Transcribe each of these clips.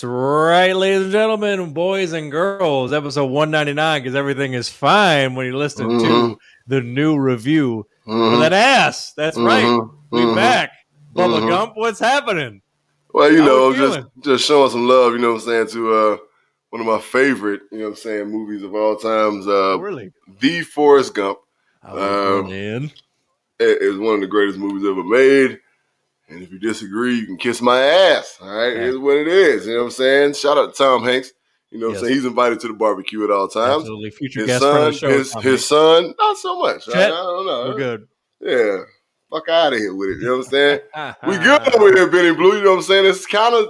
That's right, ladies and gentlemen, boys and girls. Episode 199, because everything is fine when you listen to the new review for that ass. That's right. We back. Bubba Gump, what's happening? Well, you know, just showing some love, you know what I'm saying, to one of my favorite, you know what I'm saying, movies of all times. Really? The Forrest Gump. Man. It is one of the greatest movies ever made. And if you disagree, you can kiss my ass. All right, here's what it is. You know what I'm saying? Shout out to Tom Hanks. You know what I'm saying? He's invited to the barbecue at all times. Absolutely. Future guest friend of the show. His son, not so much. Chet, I don't know. We're good. Yeah. Fuck out of here with it. You know what I'm saying? We good over here, Benny Blue. You know what I'm saying? It's kind of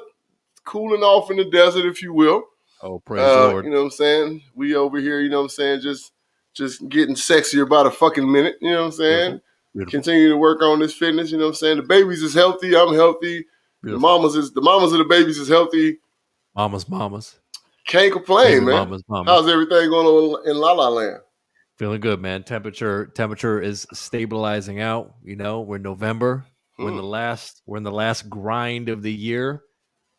cooling off in the desert, if you will. Oh, praise the Lord. You know what I'm saying? We over here, you know what I'm saying, just getting sexier about a fucking minute. You know what I'm saying? Beautiful. Continue to work on this fitness. You know what I'm saying? The babies is healthy. I'm healthy. Beautiful. The mamas of the babies is healthy. Mamas. Can't complain, man. Mamas. How's everything going on in La La Land? Feeling good, man. Temperature is stabilizing out. You know, we're in November. We're in the last grind of the year.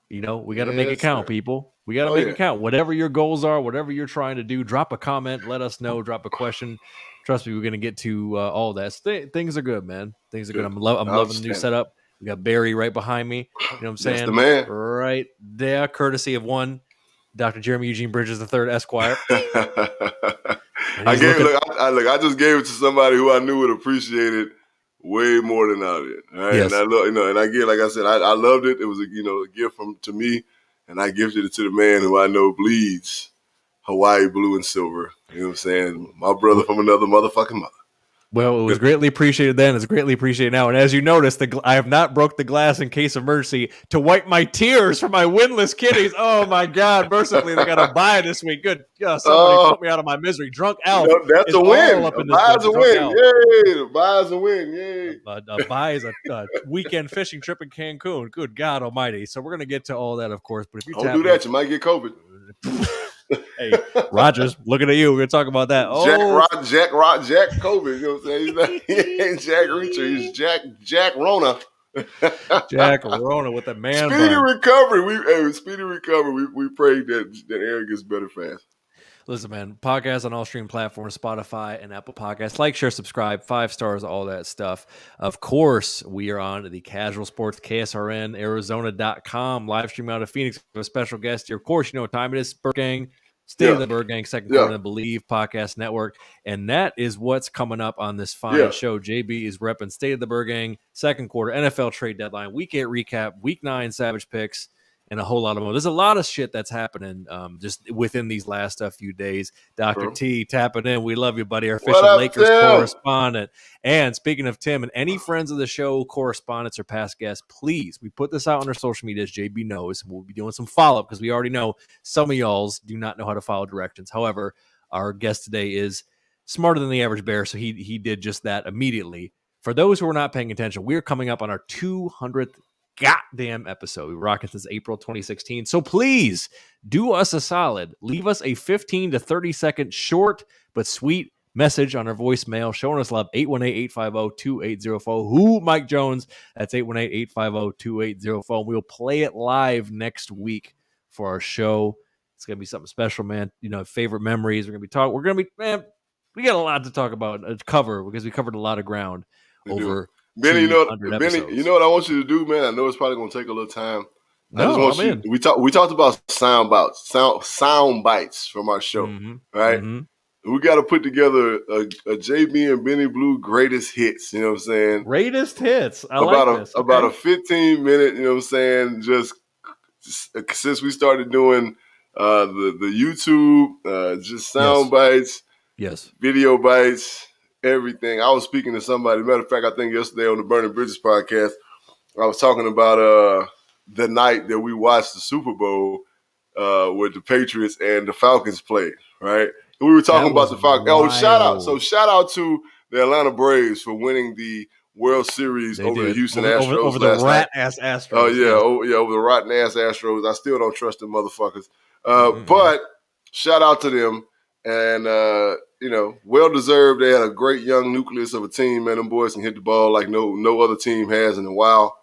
You know, we got to make it count, people. We got to make it count. Whatever your goals are, whatever you're trying to do, drop a comment. Let us know. Drop a question. Trust me, we're going to get to all that. Things are good, man. Things are good. I'm loving the new setup. We got Barry right behind me. You know what I'm saying? That's the man. Right there, courtesy of one Dr. Jeremy Eugene Bridges III, Esquire. I just gave it to somebody who I knew would appreciate it way more than I did. Right? Yes. And I love, and again, like I said, I loved it. It was a gift to me, and I gifted it to the man who I know bleeds Hawaii blue and silver. You know what I'm saying? My brother from another motherfucking mother. Well, it was greatly appreciated then. It's greatly appreciated now. And as you notice, I have not broke the glass in case of mercy to wipe my tears for my winless kitties. Oh, my God. Mercifully, they got a bye this week. Good. Somebody put me out of my misery. Drunk Elf. That's a win. A bye is a win. Yay. A bye is a win. Yay. A bye is a weekend fishing trip in Cancun. Good God almighty. So we're going to get to all that, of course. But if you don't do that, you might get COVID. Hey, Rogers, looking at you. We're going to talk about that. Jack COVID. You know what I'm saying? He ain't Jack Reacher. He's Jack Rona. Jack Rona with the man. Speedy recovery. Speedy recovery. We pray that Aaron gets better fast. Listen, man, podcasts on all streaming platforms, Spotify and Apple Podcasts. Like, share, subscribe, 5 stars, all that stuff. Of course, we are on the Casual Sports, KSRN, Arizona.com, live stream out of Phoenix with a special guest here. Of course, you know what time it is. Birdgang, State of the Birdgang, second quarter, I Believe Podcast Network. And that is what's coming up on this fine show. JB is repping State of the Birdgang, second quarter, NFL trade deadline, week 8 recap, week 9 Savage picks, and a whole lot of more. There's a lot of shit that's happening just within these last few days. Dr. T tapping in. We love you, buddy. Our official Lakers correspondent. And speaking of Tim and any friends of the show, correspondents or past guests, please, we put this out on our social media, as JB knows. We'll be doing some follow-up because we already know some of y'all's do not know how to follow directions. However, our guest today is smarter than the average bear, so he did just that immediately. For those who are not paying attention, we're coming up on our 200th goddamn episode. We rock it since April 2016. So please do us a solid. Leave us a 15 to 30 second short but sweet message on our voicemail showing us love. 818-850-2804. Who? Mike Jones. That's 818-850-2804. We'll play it live next week for our show. It's gonna be something special, man. You know, favorite memories. We got a lot to talk about, cover, because we covered a lot of ground over Benny, you know what I want you to do, man? I know it's probably going to take a little time. We talked about sound bites from our show, right? Mm-hmm. We got to put together a JB and Benny Blue greatest hits. You know what I'm saying? Greatest hits. About a 15-minute. You know what I'm saying? Just since we started doing the YouTube, just sound bites, video bites. Everything. I was speaking to somebody. Matter of fact, I think yesterday on the Burning Bridges podcast, I was talking about the night that we watched the Super Bowl with the Patriots and the Falcons played, right? And we were talking about the Falcons. Oh, shout out to the Atlanta Braves for winning the World Series over the Houston Astros. Over the rat-ass Astros. Oh, yeah. Over the rotten-ass Astros. I still don't trust them motherfuckers. But shout out to them. And, well-deserved. They had a great young nucleus of a team, man. Them boys can hit the ball like no other team has in a while.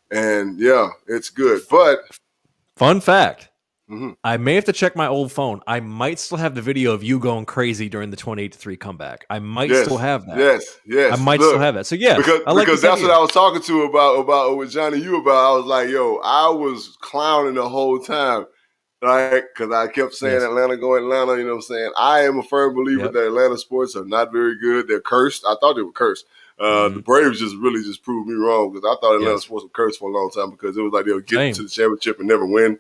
And, yeah, it's good. But fun fact, I may have to check my old phone. I might still have the video of you going crazy during the 28-3 comeback. I might still have that. Yes. I might still have that. So yes, because that's what I was talking to about with Johnny. I was like, yo, I was clowning the whole time. Right, because I kept saying Atlanta, go Atlanta. You know what I'm saying? I am a firm believer that Atlanta sports are not very good. They're cursed. I thought they were cursed. The Braves just proved me wrong because I thought Atlanta sports were cursed for a long time because it was like they would get to the championship and never win.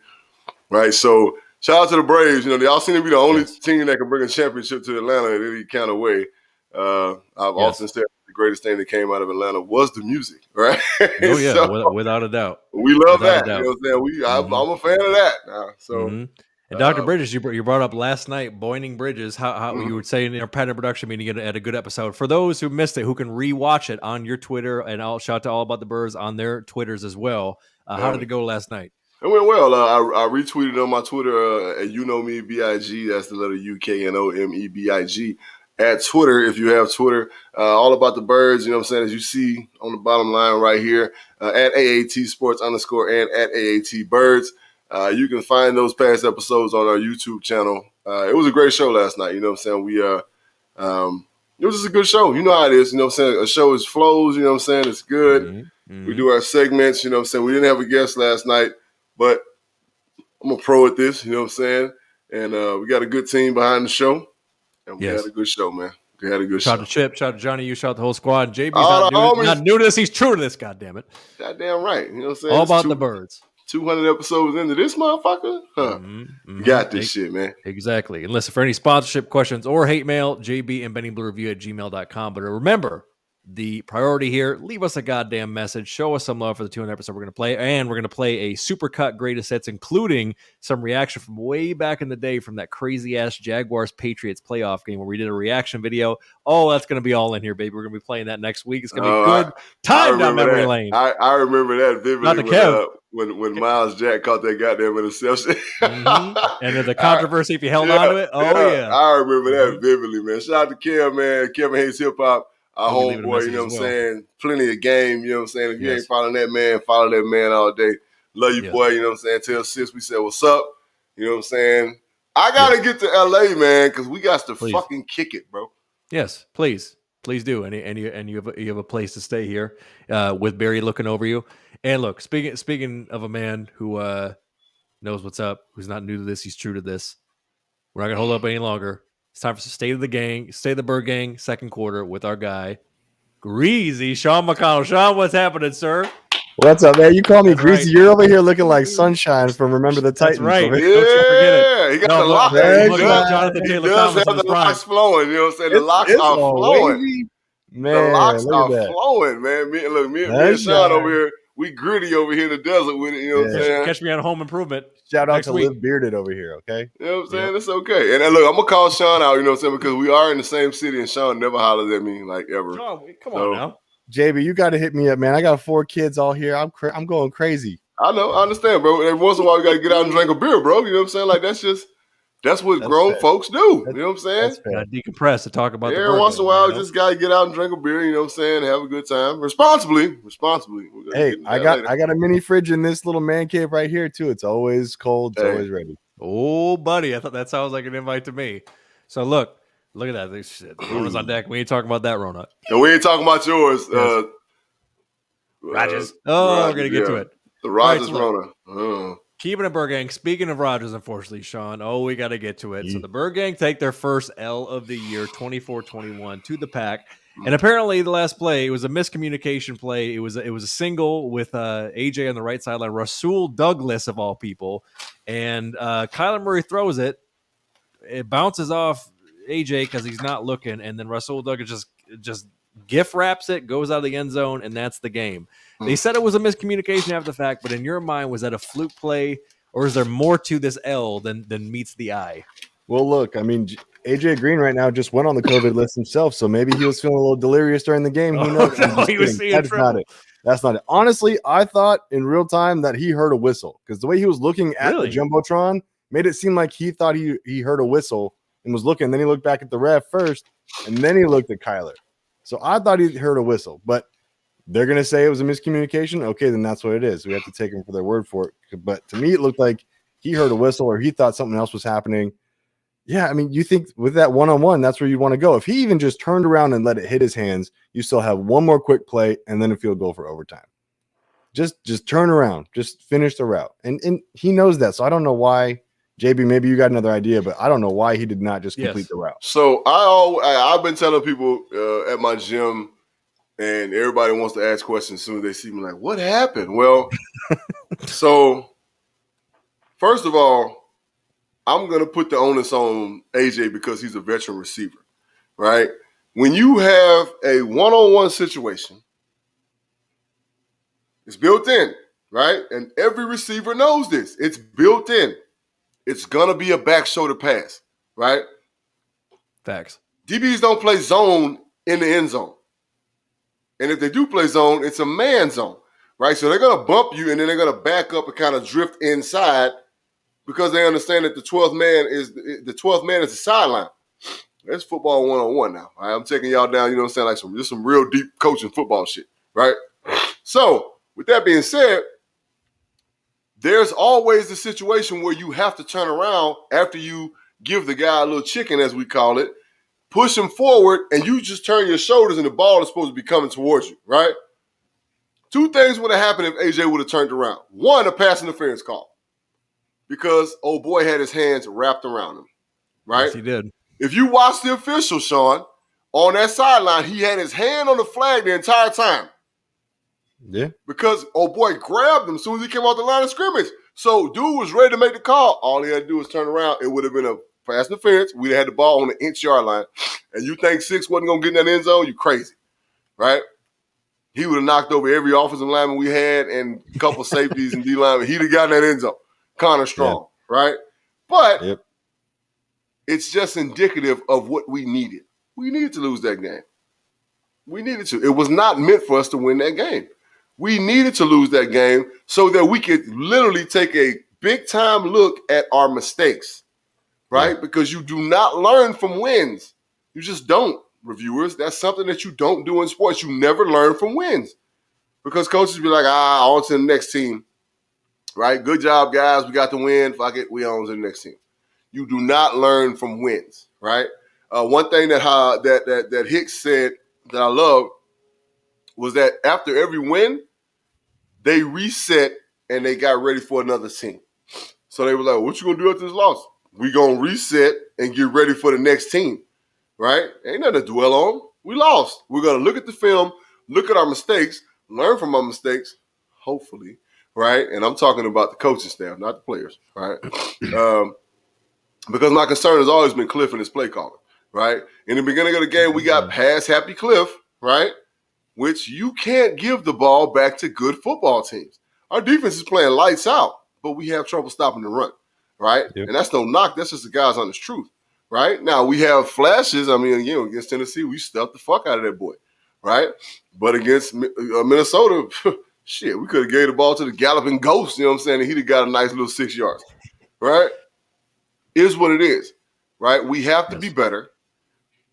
Right, so shout out to the Braves. You know, they all seem to be the only team that can bring a championship to Atlanta in any kind of way. I've often said the greatest thing that came out of Atlanta was the music, right? Oh yeah, so, without a doubt. We love that. You know what I'm saying? I'm a fan of that now. So, and Dr. Bridges, you brought up last night, Boining Bridges. How you were saying in our pattern production meeting, you had a good episode. For those who missed it, who can rewatch it on your Twitter, and I'll shout out to All About the Birds on their Twitters as well. How did it go last night? It went well. I retweeted on my Twitter at BIG. That's the letter UKNOMEBIG. At Twitter, if you have Twitter, All About the Birds, you know what I'm saying, as you see on the bottom line right here, at AAT Sports _ and at AAT Birds. You can find those past episodes on our YouTube channel. It was a great show last night, you know what I'm saying? It was just a good show. You know how it is, you know what I'm saying? A show is flows, you know what I'm saying? It's good. We do our segments, you know what I'm saying? We didn't have a guest last night, but I'm a pro at this, you know what I'm saying? And we got a good team behind the show. And we had a good show, man. We had a good show. Shout out to Chip, shout out to Johnny, you shout out the whole squad. JB's not new to this. He's true to this, goddammit. Goddamn right. You know what I'm saying? All About the Birds. 200 episodes into this motherfucker? You got this shit, man. Exactly. And listen, for any sponsorship questions or hate mail, JB and Benny Blue Review at gmail.com. But remember, the priority here, leave us a goddamn message. Show us some love for the 200 episode we're going to play. And we're going to play a supercut greatest hits, including some reaction from way back in the day from that crazy-ass Jaguars-Patriots playoff game where we did a reaction video. Oh, that's going to be all in here, baby. We're going to be playing that next week. It's going to be good time down memory lane. I remember that vividly when Miles Jack caught that goddamn interception. And then the controversy if he held on to it. I remember that vividly, man. Shout out to Kev, man. Kevin Hayes Hip Hop. Our homeboy, you know what I'm saying? Plenty of game, you know what I'm saying? If you ain't following that man, follow that man all day. Love you, boy, you know what I'm saying? Tell sis we said what's up, you know what I'm saying? I got to get to LA, man, because we got to fucking kick it, bro. Yes, please. Please do. And you have a place to stay here with Barry looking over you. And look, speaking of a man who knows what's up, who's not new to this, he's true to this. We're not going to hold up any longer. It's time for State of the Birdgang, second quarter with our guy, Greasy Sean McConnell. Sean, what's happening, sir? What's up, man? You call me Greasy. Right. You're over here looking like Sunshine from Remember the Titans. That's right. Yeah, don't you forget it. He got the locks. He does have the locks flowing. You know what I'm saying? The locks are flowing. Man, the locks are flowing, man. Me and Sean over here, we gritty over here in the desert with it. You know what I'm saying? Catch me on Home Improvement. Shout out to Liv Bearded over here, okay? You know what I'm saying? It's okay. And look, I'm going to call Sean out, you know what I'm saying, because we are in the same city, and Sean never hollers at me, like, ever. Oh, come on now. JB, you got to hit me up, man. I got 4 kids all here. I'm going crazy. I know. I understand, bro. Every once in a while, you got to get out and drink a beer, bro. You know what I'm saying? Like, that's what grown folks do. You know what I'm saying? Got to decompress to talk about every once in a while, just got to get out and drink a beer, you know what I'm saying? Have a good time. Responsibly. Hey, I got a mini fridge in this little man cave right here, too. It's always cold. It's always ready. Oh, buddy. I thought that sounds like an invite to me. So, look at that. This shit. Rona's on deck. We ain't talking about that, Rona. And we ain't talking about yours. Yes. Rogers. We're going to get to it. The Rogers Rona. Keeping it Birdgang. Speaking of Rogers, unfortunately, Sean. We got to get to it. So the Birdgang take their first L of the year, 24-21, to the Pack. And apparently, the last play, it was a miscommunication play. It was a single with AJ on the right sideline, Rasul Douglas of all people, and Kyler Murray throws it. It bounces off AJ because he's not looking, and then Rasul Douglas just gift wraps it, goes out of the end zone, and that's the game. They said it was a miscommunication after the fact, but in your mind, was that a fluke play, or is there more to this L than meets the eye? Well, look, I mean, AJ Green right now just went on the COVID list himself, so maybe he was feeling a little delirious during the game. Who knows? No, he was seeing That's not it. That's not it. Honestly, I thought in real time that he heard a whistle because the way he was looking at the Jumbotron made it seem like he thought he heard a whistle and was looking. Then he looked back at the ref first, and then he looked at Kyler. So I thought he heard a whistle, but they're going to say it was a miscommunication. Okay, then that's what it is. We have to take them for their word for it. But to me, it looked like he heard a whistle or he thought something else was happening. Yeah, I mean, you think with that one-on-one, that's where you want to go. If he even just turned around and let it hit his hands, you still have one more quick play and then a field goal for overtime. Just turn around, just finish the route. And he knows that. So I don't know why, JB, maybe you got another idea, but I don't know why he did not just complete the route. So I've been telling people at my gym, and everybody wants to ask questions as soon as they see me, like, what happened? Well, so first of all, I'm going to put the onus on AJ because he's a veteran receiver, right? When you have a one-on-one situation, it's built in, right? And every receiver knows this. It's built in. It's going to be a back shoulder pass, right? Facts. DBs don't play zone in the end zone. And if they do play zone, it's a man zone, right? So they're going to bump you, and then they're going to back up and kind of drift inside because they understand that the 12th man is the sideline. That's football one-on-one now. All right? I'm taking y'all down, you know what I'm saying, like some real deep coaching football shit, right? So with that being said, there's always the situation where you have to turn around after you give the guy a little chicken, as we call it, push him forward, and you just turn your shoulders and the ball is supposed to be coming towards you, right? Two things would have happened if AJ would have turned around. One, a pass interference call. Because old boy had his hands wrapped around him, right? Yes, he did. If you watch the official, Sean, on that sideline, he had his hand on the flag the entire time. Yeah. Because old boy grabbed him as soon as he came off the line of scrimmage. So dude was ready to make the call. All he had to do was turn around. It would have been a pass interference. We'd have had the ball on the inch-yard line. And you think 6 wasn't going to get in that end zone? You crazy, right? He would have knocked over every offensive lineman we had and a couple safeties and D-linemen. He'd have gotten that end zone. Connor Strong, right? But it's just indicative of what we needed. We needed to lose that game. We needed to. It was not meant for us to win that game. We needed to lose that game so that we could literally take a big-time look at our mistakes, right? Because you do not learn from wins. You just don't, reviewers. That's something that you don't do in sports. You never learn from wins because coaches be like, on to the next team, right? Good job, guys. We got the win. Fuck it. We on to the next team. You do not learn from wins, right? One thing that Hicks said that I love was that after every win, they reset and they got ready for another team. So they were like, what you going to do after this loss? We going to reset and get ready for the next team, right? Ain't nothing to dwell on. We lost. We're going to look at the film, look at our mistakes, learn from our mistakes, hopefully, right? And I'm talking about the coaching staff, not the players, right? Because my concern has always been Cliff and his play calling, right? In the beginning of the game, we got pass happy Cliff, right? Which you can't give the ball back to good football teams. Our defense is playing lights out, but we have trouble stopping the run, right? Yep. And that's no knock. That's just the guys honest truth, right? Now, we have flashes. I mean, against Tennessee, we stuffed the fuck out of that boy, right? But against Minnesota, shit, we could have gave the ball to the galloping ghost, you know what I'm saying? And he'd have got a nice little 6 yards, right? Is what it is, right? We have to be better.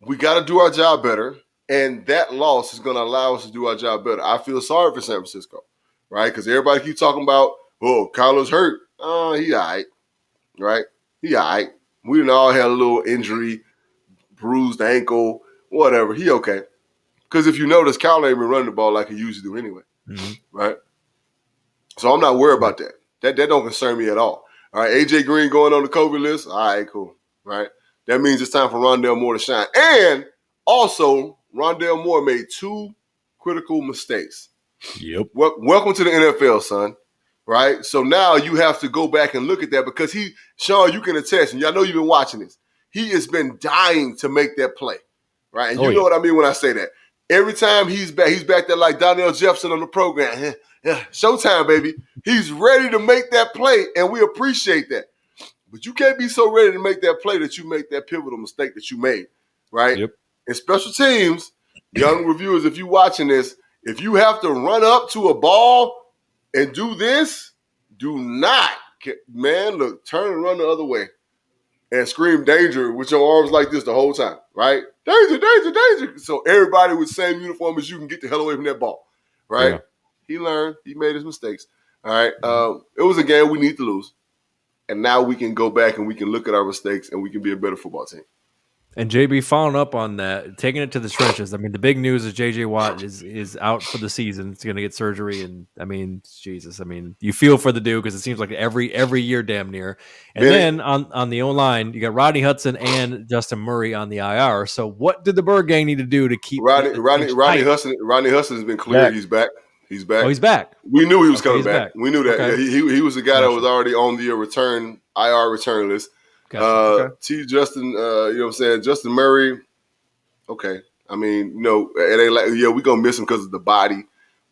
We got to do our job better. And that loss is going to allow us to do our job better. I feel sorry for San Francisco, right? Because everybody keeps talking about, Kyler's hurt. He all right, right? He all right. We done all had a little injury, bruised ankle, whatever. He okay. Because if you notice, Kyler ain't been running the ball like he used to do anyway, right? So I'm not worried about that. That don't concern me at all. All right, A.J. Green going on the COVID list. All right, cool, right? That means it's time for Rondale Moore to shine. And also, Rondale Moore made 2 critical mistakes. Yep. Welcome to the NFL, son. Right? So now you have to go back and look at that because Sean, you can attest, and y'all know you've been watching this. He has been dying to make that play. Right? And you know what I mean when I say that. Every time he's back there like Donnell Jefferson on the program. Yeah, showtime, baby. He's ready to make that play, and we appreciate that. But you can't be so ready to make that play that you make that pivotal mistake that you made. Right? Yep. In special teams, young reviewers, if you're watching this, if you have to run up to a ball and do this, do not, man, look, turn and run the other way and scream danger with your arms like this the whole time, right? Danger, danger, danger. So everybody with the same uniform as you can get the hell away from that ball, right? Yeah. He learned. He made his mistakes, all right? It was a game we need to lose. and now we can go back and we can look at our mistakes and we can be a better football team. And JB, following up on that, taking it to the trenches. I mean, the big news is JJ Watt is out for the season. He's going to get surgery, and I mean, Jesus, I mean, you feel for the dude because it seems like every year, damn near. And then on the O line, you got Rodney Hudson and Justin Murray on the IR. So, what did the Birdgang need to do to keep Rodney Hudson? Rodney Hudson has been cleared. He's back. He's back. Oh, he's back. We knew he was coming back. We knew that. Okay. Yeah, he was the guy that was already on the IR return list. Gotcha. Justin, you know what I'm saying? Justin Murray, okay. I mean, you know, it ain't like, yeah, we're going to miss him because of the body.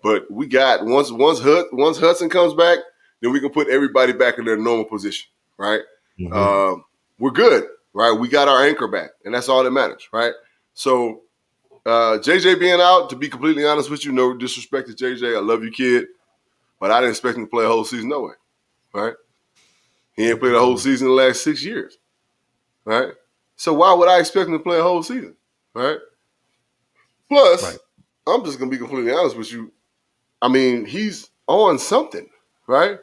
But we got, once Hudson comes back, then we can put everybody back in their normal position, right? Mm-hmm. We're good, right? We got our anchor back, and that's all that matters, right? So JJ being out, to be completely honest with you, no disrespect to JJ. I love you, kid. But I didn't expect him to play a whole season no way, right? He ain't played a whole season in the last 6 years, right? So why would I expect him to play a whole season, right? Plus, I'm just going to be completely honest with you. I mean, he's on something, right?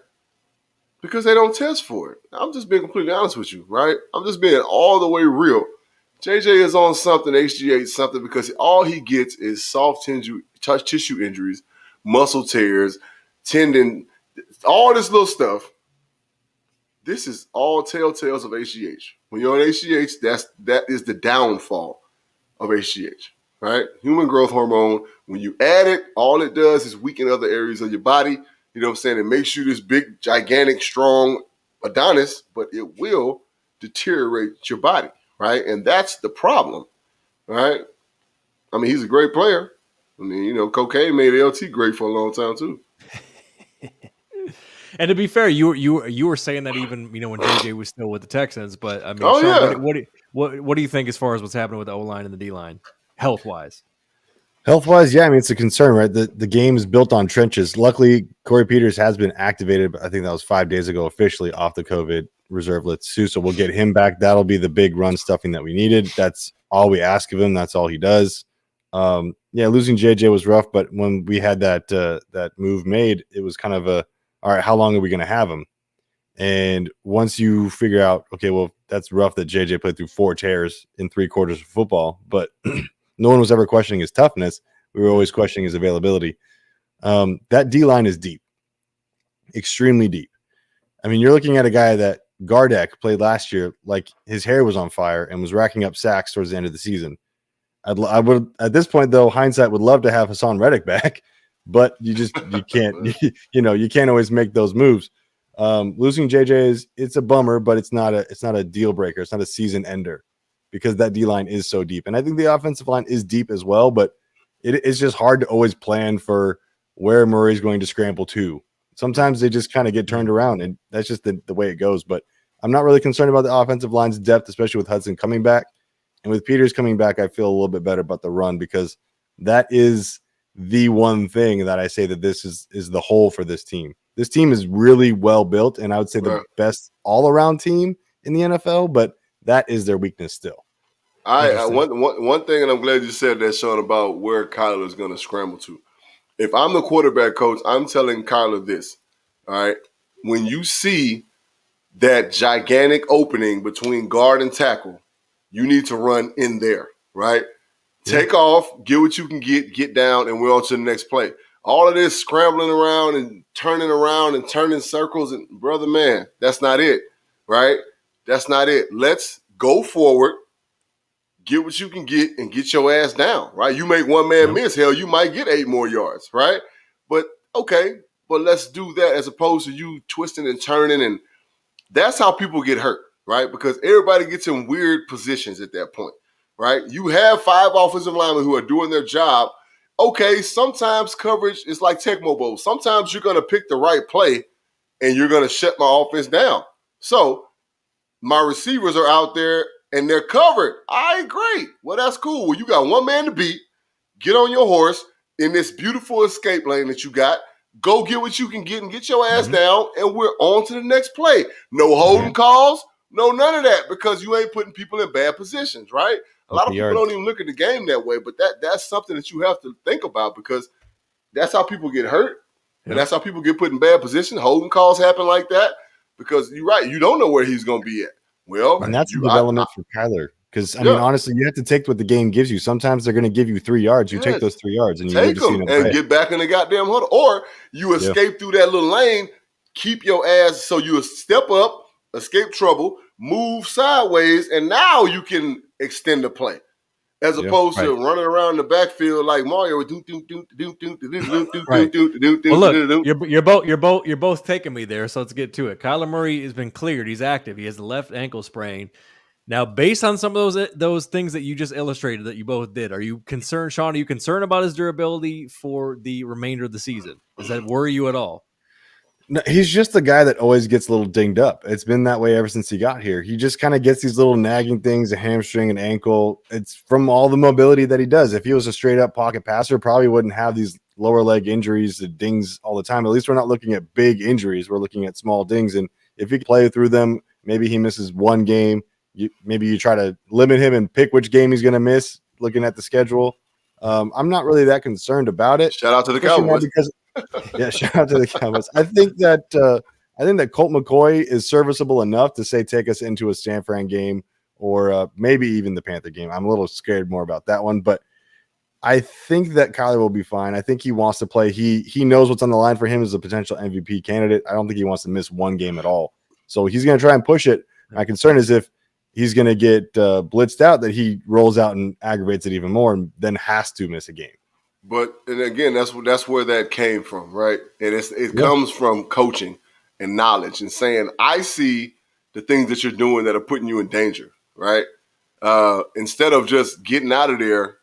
Because they don't test for it. I'm just being completely honest with you, right? I'm just being all the way real. JJ is on something, HGH something, because all he gets is soft tissue injuries, muscle tears, tendon, all this little stuff. This is all telltales of HGH. When you're on HGH, that is the downfall of HGH, right? Human growth hormone. When you add it, all it does is weaken other areas of your body. You know what I'm saying? It makes you this big, gigantic, strong Adonis, but it will deteriorate your body, right? And that's the problem, right? I mean, he's a great player. I mean, you know, cocaine made LT great for a long time too. And to be fair, you were saying that even, you know, when JJ was still with the Texans. But I mean, Sean, what do you think as far as what's happening with the O-line and the D-line, health wise? Health-wise, yeah, I mean, it's a concern, right? The game is built on trenches. Luckily, Corey Peters has been activated, but I think that was 5 days ago officially off the COVID reserve list too. So we'll get him back. That'll be the big run stuffing that we needed. That's all we ask of him. That's all he does. Yeah, losing JJ was rough, but when we had that move made, it was kind of all right, how long are we going to have him? And once you figure out, okay, well, that's rough that JJ played through 4 tears in 3 quarters of football, but no one was ever questioning his toughness. We were always questioning his availability. That D-line is deep, extremely deep. I mean, you're looking at a guy that Gardeck played last year like his hair was on fire and was racking up sacks towards the end of the season. I would, at this point, though, hindsight would love to have Hassan Reddick back, but you can't, you can't always make those moves. Losing JJ it's a bummer, but it's not a deal breaker. It's not a season ender because that D-line is so deep. And I think the offensive line is deep as well, but it's just hard to always plan for where Murray's going to scramble to. Sometimes they just kind of get turned around, and that's just the way it goes. But I'm not really concerned about the offensive line's depth, especially with Hudson coming back. And with Peters coming back, I feel a little bit better about the run because that is the one thing that I say that this is the hole for this team. This team is really well built, and I would say the best all-around team in the NFL, but that is their weakness still. One thing, and I'm glad you said that, Sean, about where Kyler is going to scramble to. If I'm the quarterback coach, I'm telling Kyler this, all right? When you see that gigantic opening between guard and tackle, you need to run in there, right? Yeah. Take off, get what you can get down, and we're on to the next play. All of this scrambling around and turning circles, and brother, man, that's not it, right? That's not it. Let's go forward, get what you can get, and get your ass down, right? You make one man miss, hell, you might get 8 more yards, right? But okay, but let's do that as opposed to you twisting and turning, and that's how people get hurt, right? Because everybody gets in weird positions at that point, right? You have 5 offensive linemen who are doing their job. Okay, sometimes coverage is like Tecmo Bowl. Sometimes you're going to pick the right play and you're going to shut my offense down. So my receivers are out there and they're covered. All right, great. Well, that's cool. Well, you got one man to beat. Get on your horse in this beautiful escape lane that you got. Go get what you can get and get your ass down, and we're on to the next play. No holding calls, no none of that, because you ain't putting people in bad positions, right? A lot of people don't even look at the game that way, but that's something that you have to think about because that's how people get hurt, and that's how people get put in bad positions. Holding calls happen like that. because you're right. You don't know where he's going to be at. Well, and that's the development for Kyler. Because, I mean, honestly, you have to take what the game gives you. Sometimes they're going to give you 3 yards. You take those 3 yards and you need to see them and get back in the goddamn huddle. Or you escape through that little lane, keep your ass so you step up, escape trouble, move sideways, and now you can extend the play. As opposed to running around the backfield like Mario. Well, look, you're both taking me there, so let's get to it. Kyler Murray has been cleared. He's active. He has the left ankle sprain. Now, based on some of those things that you just illustrated that you both did, are you concerned, Sean? Are you concerned about his durability for the remainder of the season? Does that worry you at all? No, he's just the guy that always gets a little dinged up. It's been that way ever since he got here. He just kind of gets these little nagging things, a hamstring, an ankle. It's from all the mobility that he does. If he was a straight up pocket passer, probably wouldn't have these lower leg injuries, the dings all the time. At least we're not looking at big injuries. We're looking at small dings. And if he can play through them, maybe he misses one game. Maybe you try to limit him and pick which game he's going to miss looking at the schedule. I'm not really that concerned about it. Shout out to the Cowboys. Shout out to the Cowboys. I think that Colt McCoy is serviceable enough to say take us into a San Fran game or maybe even the Panther game. I'm a little scared more about that one, but I think that Kyler will be fine. I think he wants to play. He knows what's on the line for him as a potential MVP candidate. I don't think he wants to miss one game at all. So he's going to try and push it. My concern is if he's going to get blitzed out, that he rolls out and aggravates it even more and then has to miss a game. But, and again, that's where that came from, right? And it comes from coaching and knowledge and saying, I see the things that you're doing that are putting you in danger, right? Instead of just getting out of there,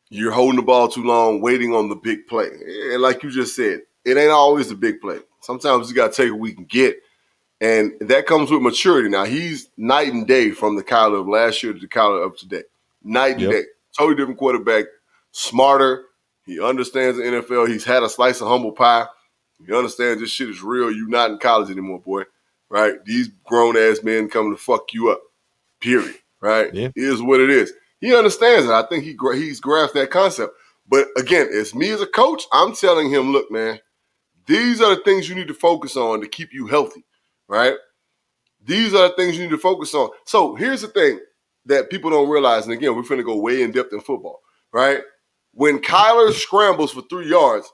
you're holding the ball too long, waiting on the big play. And like you just said, it ain't always the big play. Sometimes you got to take what we can get. And that comes with maturity. Now, he's night and day from the Kyler of last year to the Kyler of today. Night and day. Totally different quarterback. Smarter. He understands the NFL. He's had a slice of humble pie. He understands this shit is real. You're not in college anymore, boy. Right? These grown-ass men coming to fuck you up. Period. Right? Yeah. It is what it is. He understands it. I think he's grasped that concept. But, again, it's me as a coach. I'm telling him, look, man, these are the things you need to focus on to keep you healthy. Right? These are the things you need to focus on. So here's the thing that people don't realize, and again, we're finna go way in depth in football, right? When Kyler scrambles for 3 yards,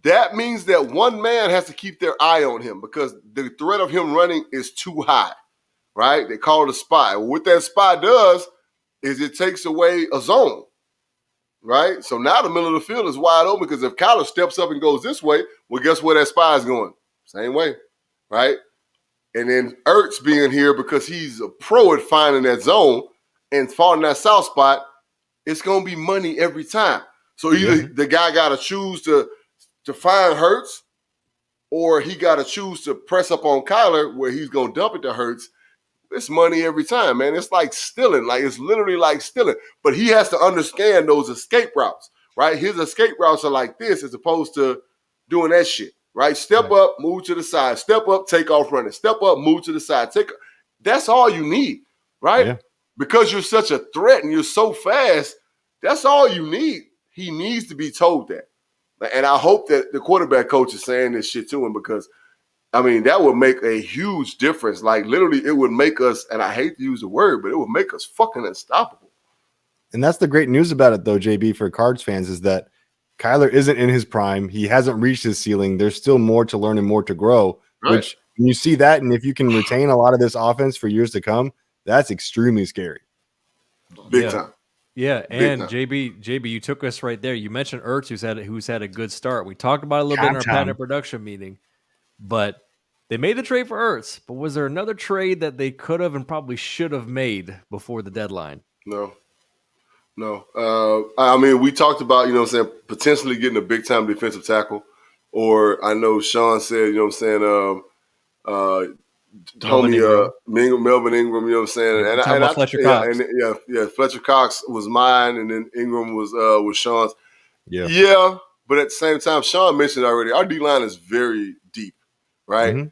that means that one man has to keep their eye on him because the threat of him running is too high, right? They call it a spy. Well, what that spy does is it takes away a zone, right? So now the middle of the field is wide open because if Kyler steps up and goes this way, well, guess where that spy is going? Same way, right? And then Ertz being here because he's a pro at finding that zone and finding that soft spot, it's going to be money every time. So either the guy got to choose to find Hurts or he got to choose to press up on Kyler where he's going to dump it to Hurts. It's money every time, man. It's like stealing. Like, it's literally like stealing. But he has to understand those escape routes, right? His escape routes are like this as opposed to doing that shit, right? Step up, move to the side. Step up, take off running. Step up, move to the side. That's all you need, right? Yeah. Because you're such a threat and you're so fast, that's all you need. He needs to be told that. And I hope that the quarterback coach is saying this shit to him because, I mean, that would make a huge difference. Like, literally, it would make us, and I hate to use the word, but it would make us fucking unstoppable. And that's the great news about it, though, JB, for Cards fans, is that Kyler isn't in his prime. He hasn't reached his ceiling. There's still more to learn and more to grow, which when you see that, and if you can retain a lot of this offense for years to come, that's extremely scary. Big time. Yeah, and JB, you took us right there. You mentioned Ertz, who's had a good start. We talked about it a little bit in our patent production meeting, but they made the trade for Ertz. But was there another trade that they could have and probably should have made before the deadline? No. I mean, we talked about, you know what I'm saying, potentially getting a big-time defensive tackle. Or I know Sean said, you know what I'm saying, Melvin Ingram, you know what I'm saying? And Fletcher Cox. Fletcher Cox was mine, and then Ingram was Sean's. Yeah, but at the same time, Sean mentioned already, our D-line is very deep, right?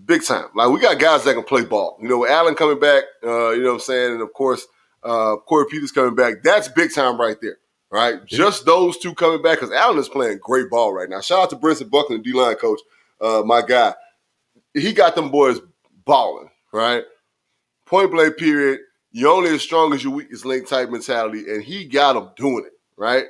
Big time. Like, we got guys that can play ball. You know, Allen coming back, you know what I'm saying? And, of course, Corey Peters coming back. That's big time right there, right? Yeah. Just those two coming back because Allen is playing great ball right now. Shout out to Brinson Buckland, D-line coach, my guy. he got them boys balling, right? Point blank period. You're only as strong as your weakest link type mentality, and he got them doing it, right?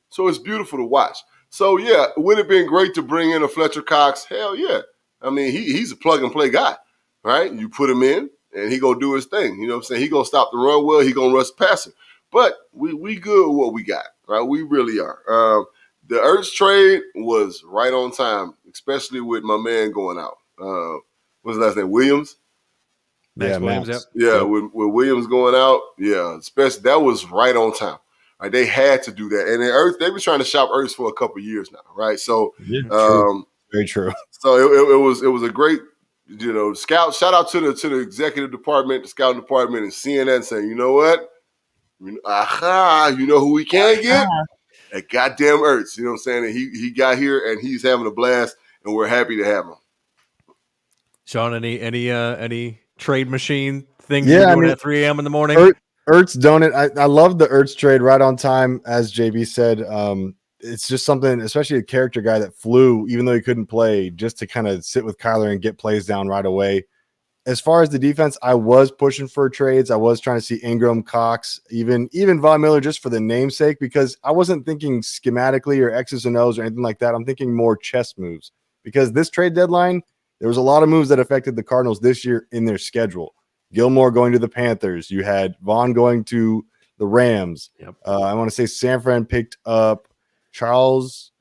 So it's beautiful to watch. So, yeah, would it have been great to bring in a Fletcher Cox? Hell yeah. I mean, he's a plug-and-play guy, right? You put him in, and he going to do his thing. You know what I'm saying? He going to stop the run well. He going to rush passing. But we good with what we got, right? We really are. The Ertz trade was right on time, especially with my man going out. What's his last name? Williams? Max Williams, yep. Yeah, with Williams going out, yeah, especially that was right on time. Right, they had to do that, and Ertz, they've been trying to shop Ertz for a couple of years now, right? So, true. Very true. So it was a great, scout. Shout out to the executive department, the scouting department, and seeing that and saying, you know what, you know who we can get? That goddamn Ertz. You know what I'm saying? And he got here and he's having a blast, and we're happy to have him. Sean, any trade machine things you're doing at 3 a.m. in the morning? Ertz donut. I love the Ertz trade right on time, as JB said. It's just something, especially a character guy that flew, even though he couldn't play, just to kind of sit with Kyler and get plays down right away. As far as the defense, I was pushing for trades. I was trying to see Ingram, Cox, even Von Miller, just for the namesake, because I wasn't thinking schematically or X's and O's or anything like that. I'm thinking more chess moves, because this trade deadline, there was a lot of moves that affected the Cardinals this year in their schedule. Gilmore going to the Panthers. You had Vaughn going to the Rams. Yep. I want to say San Fran picked up Charles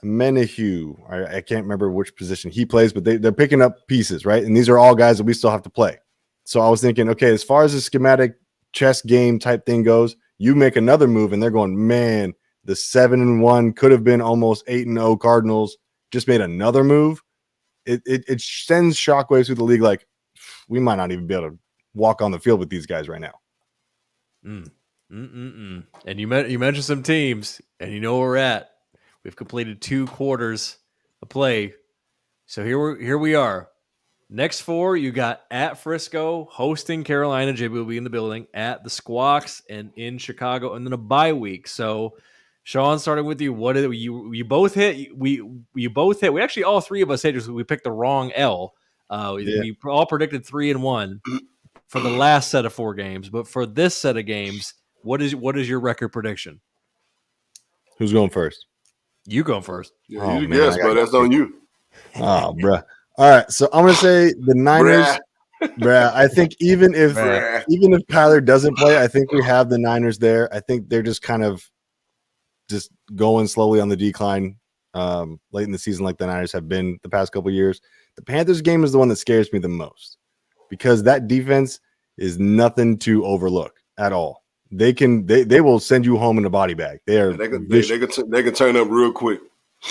Menahue. I can't remember which position he plays, but they're picking up pieces, right? And these are all guys that we still have to play. So I was thinking, okay, as far as the schematic chess game type thing goes, you make another move, and they're going, man, the 7-1 could have been almost 8-0 Cardinals just made another move. It sends shockwaves through the league. Like, we might not even be able to walk on the field with these guys right now. And you mentioned some teams, and you know where we're at. We've completed 2 quarters of play, so here we are. Next 4, you got at Frisco, hosting Carolina. JB will be in the building, at the Squawks, and in Chicago, and then a bye week. So, Sean, starting with you, what did you both hit? We both hit. We actually, all 3 of us hit. We picked the wrong L. We all predicted 3-1 for the last set of 4 games, but for this set of games, what is your record prediction? Who's going first? You go first. Yeah, you guess, but that's on you. Oh, bruh. All right, so I'm gonna say the Niners. Bruh. I think even if Kyler doesn't play, I think we have the Niners there. I think they're just kind of just going slowly on the decline late in the season, like the Niners have been the past couple of years. The Panthers game is the one that scares me the most, because that defense is nothing to overlook at all. They will send you home in a body bag. They can turn up real quick.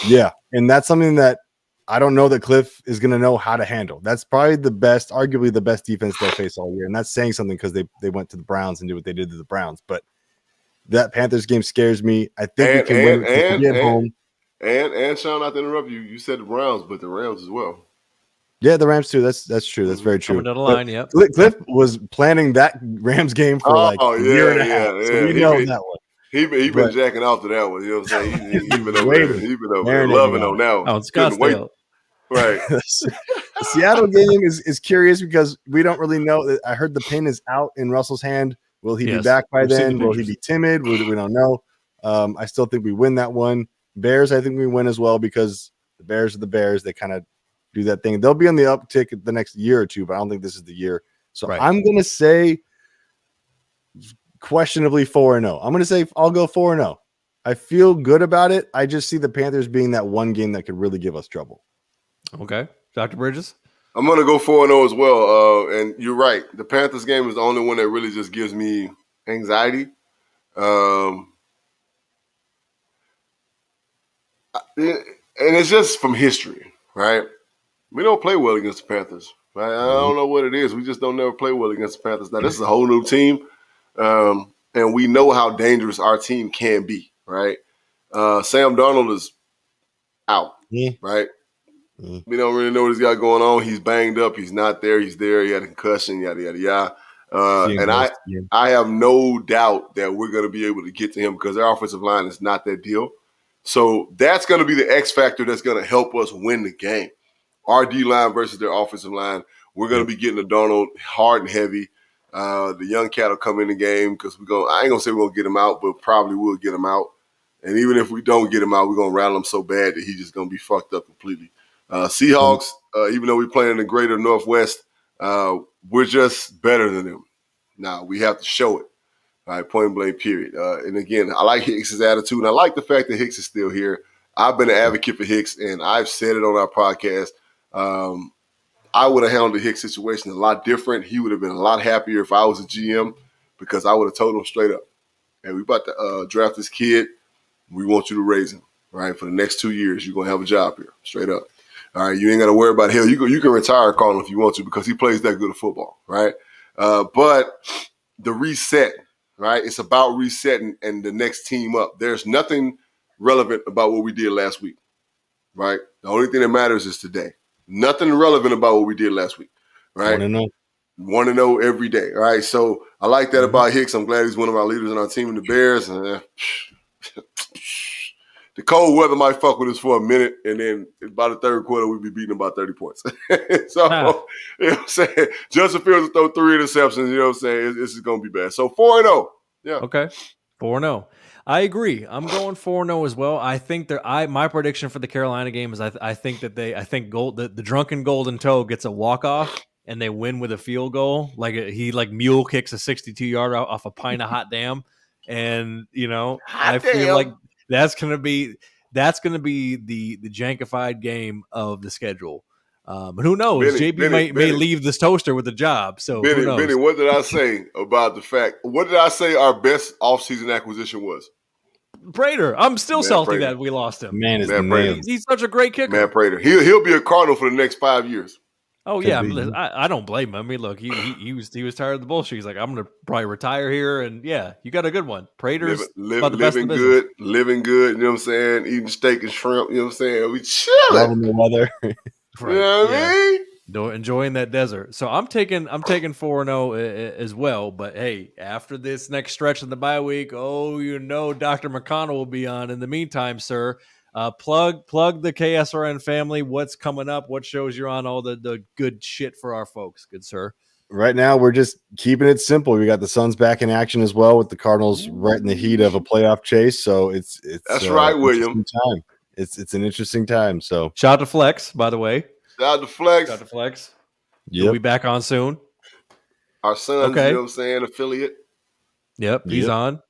Yeah, and that's something that I don't know that Cliff is going to know how to handle. That's probably arguably the best defense they'll face all year, and that's saying something because they went to the Browns and did what they did to the Browns. But that Panthers game scares me. I think we can win. Get home. And Sean, not to interrupt you, you said the Browns, but the Rams as well. Yeah, the Rams too. That's true. That's very true. Coming down the line, yep. Cliff was planning that Rams game for a year and a half. Yeah. So we know that one. He been jacking off to that one. You know what I'm saying? He been over there loving on that one. Oh, it's Scottsdale. Right. The Seattle game is curious because we don't really know. I heard the pin is out in Russell's hand. Will he be back by then? Will he be timid? We don't know. I still think we win that one. Bears, I think we win as well, because the Bears are the Bears. They kind of do that thing. They'll be on the uptick the next year or two, but I don't think this is the year. So I'm going to say questionably 4-0. I'm going to say I'll go 4-0. I feel good about it. I just see the Panthers being that one game that could really give us trouble. Okay. Dr. Bridges? I'm going to go 4-0 as well. And you're right. The Panthers game is the only one that really just gives me anxiety. And it's just from history, right? We don't play well against the Panthers, right? I don't know what it is. We just don't never play well against the Panthers. Now, this is a whole new team, and we know how dangerous our team can be, right? Sam Darnold is out, right? We don't really know what he's got going on. He's banged up. He's not there. He's there. He had a concussion, yada, yada, yada. And I have no doubt that we're going to be able to get to him because our offensive line is not that deal. So that's going to be the X factor that's going to help us win the game. our D-line versus their offensive line. We're going to be getting the Darnold hard and heavy. The young cat will come in the game because I ain't going to say we're going to get him out, but probably we'll get him out. And even if we don't get him out, we're going to rattle him so bad that he's just going to be fucked up completely. Seahawks, even though we play in the greater Northwest, we're just better than them. Now, we have to show it. All right, point blank, period. And again, I like Hicks's attitude, and I like the fact that Hicks is still here. I've been an advocate for Hicks, and I've said it on our podcast. I would have handled the Hicks situation a lot different. He would have been a lot happier if I was a GM because I would have told him straight up, hey, we about to draft this kid. We want you to raise him, right? For the next 2 years, you're going to have a job here, straight up. All right, you ain't got to worry about hell. You can retire Cardinal if you want to because he plays that good of football, right? But the reset, right? It's about resetting and the next team up. There's nothing relevant about what we did last week, right? The only thing that matters is today. Nothing relevant about what we did last week, right? 1-0 every day, all right? So I like that about Hicks. I'm glad he's one of our leaders in our team in the Bears. The cold weather might fuck with us for a minute, and then by the third quarter, we'd be beating about 30 points. So, you know what I'm saying? Justin Fields will throw 3 interceptions, you know what I'm saying? This is going to be bad. So 4-0. Yeah. Okay. 4-0. I agree. I'm going 4-0 as well. I think my prediction for the Carolina game is I think the drunken golden toe gets a walk-off and they win with a field goal. He mule kicks a 62-yarder off a pint of hot damn. And, you know, I feel like that's going to be the jankified game of the schedule. But who knows? JB may leave this toaster with a job. So Benny, who knows? Benny, what did I say about the fact? What did I say our best offseason acquisition was? Prater. I'm still salty that we lost him. He's such a great kicker. Matt Prater. He'll be a Cardinal for the next 5 years. Oh yeah, I don't blame him. I mean, look, he was tired of the bullshit. He's like, I'm gonna probably retire here, and yeah, you got a good one. Prater's living good. You know what I'm saying? Eating steak and shrimp. You know what I'm saying? We chilling. Loving the weather. Right. You know what I mean? Enjoying that desert. So I'm taking 4-0 as well. But hey, after this next stretch of the bye week, Dr. McConnell will be on. In the meantime, sir, plug the KSRN family. What's coming up? What shows you're on? All the good shit for our folks, good sir. Right now, we're just keeping it simple. We got the Suns back in action as well, with the Cardinals right in the heat of a playoff chase. So it's that's right, William. Time. It's an interesting time. So shout out to Flex, by the way. Shout out to Flex. We'll be back on soon. Our Suns, you know what I'm saying, affiliate. Yep, he's on.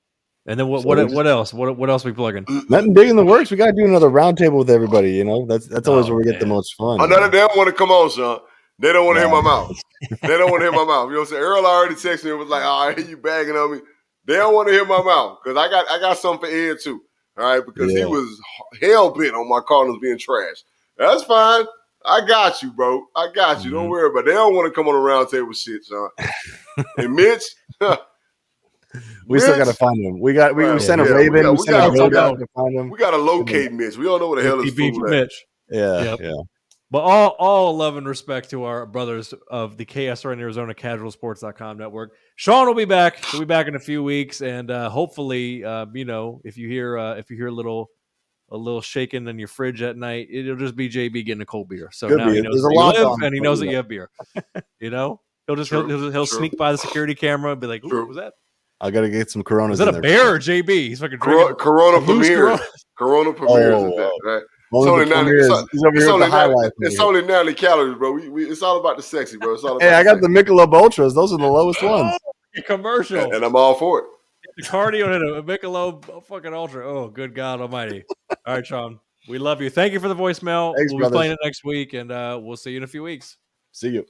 And then what else? What else are we plugging? Nothing big in the works. We got to do another roundtable with everybody. You know, that's always where we get the most fun. Oh, no, they don't want to come on, Sean. They don't want to hear my mouth. They don't want to hear my mouth. You know what I'm saying? Earl already texted me and was like, "Oh, I hear you bagging on me." They don't want to hear my mouth because I got something for Ed too. All right, because he was hell bent on my Cardinals being trash. That's fine. I got you, bro. I got you. Don't worry about it. They don't want to come on a round table shit, Sean. And Mitch, we still got to find him. We sent a Raven. We got to find him. We got to locate Mitch. We don't know where the hell is Mitch. Yeah. But all love and respect to our brothers of the KSRN Arizona CasualSports.com network. Sean will be back. He'll be back in a few weeks, and hopefully, if you hear a little shaking in your fridge at night, it'll just be JB getting a cold beer. So now he knows where you live, and he knows that you have beer. You know, he'll sneak by the security camera and be like, "What was that?" I gotta get some Coronas. Is that a bear or JB? He's fucking drinking Corona Premier. Corona Premier is that, right? It's only 90 calories, bro. It's all about the sexy, bro. It's all about I got the Michelob Ultras. Those are the lowest ones. Commercial. And I'm all for it. The cardio and a Michelob fucking Ultra. Oh, good God Almighty! All right, Sean, we love you. Thank you for the voicemail. Thanks, we'll be playing it next week, and we'll see you in a few weeks. See you.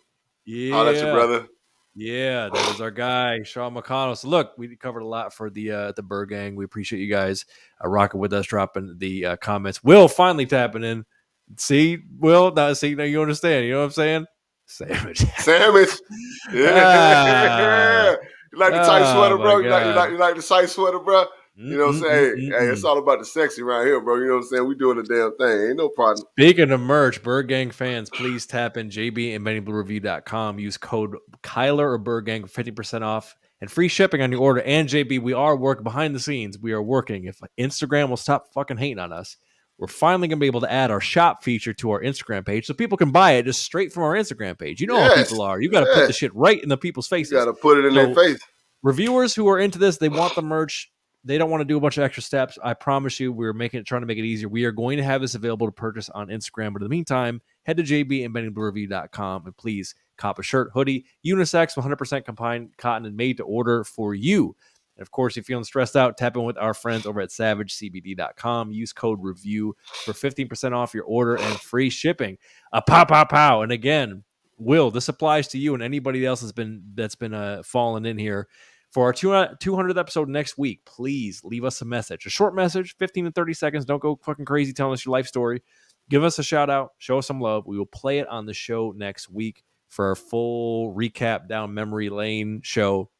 Yeah, oh, that's your brother. Yeah, that was our guy, Sean McConnell. So look, we covered a lot for the Birdgang. We appreciate you guys rocking with us, dropping the comments. Will finally tapping in. See, Will, now you understand. You know what I'm saying? Sandwich. Yeah. You like the tight sweater, bro? You like the tight sweater, bro? You know what I'm saying? Hey, it's all about the sexy right here, bro. You know what I'm saying? We doing the damn thing. Ain't no problem. Speaking of merch, Birdgang fans, please tap in jbandbennybluereview.com. Use code Kyler or Birdgang for 50% off and free shipping on your order. And JB, we are working behind the scenes. We are working. If Instagram will stop fucking hating on us, we're finally going to be able to add our shop feature to our Instagram page so people can buy it just straight from our Instagram page. You know how people are. You got to put the shit right in the people's faces. You got to put it in their face. Reviewers who are into this, they want the merch. They don't want to do a bunch of extra steps. I promise you, we're trying to make it easier. We are going to have this available to purchase on Instagram. But in the meantime, head to jbandbenningblurreview.com and please cop a shirt, hoodie, unisex, 100% combined cotton and made to order for you. And of course, if you're feeling stressed out, tap in with our friends over at savagecbd.com. Use code REVIEW for 15% off your order and free shipping. Pow, pow, pow. And again, Will, this applies to you and anybody else that's been falling in here. For our 200th episode next week, please leave us a message. A short message, 15 to 30 seconds. Don't go fucking crazy telling us your life story. Give us a shout out. Show us some love. We will play it on the show next week for our full recap down memory lane show.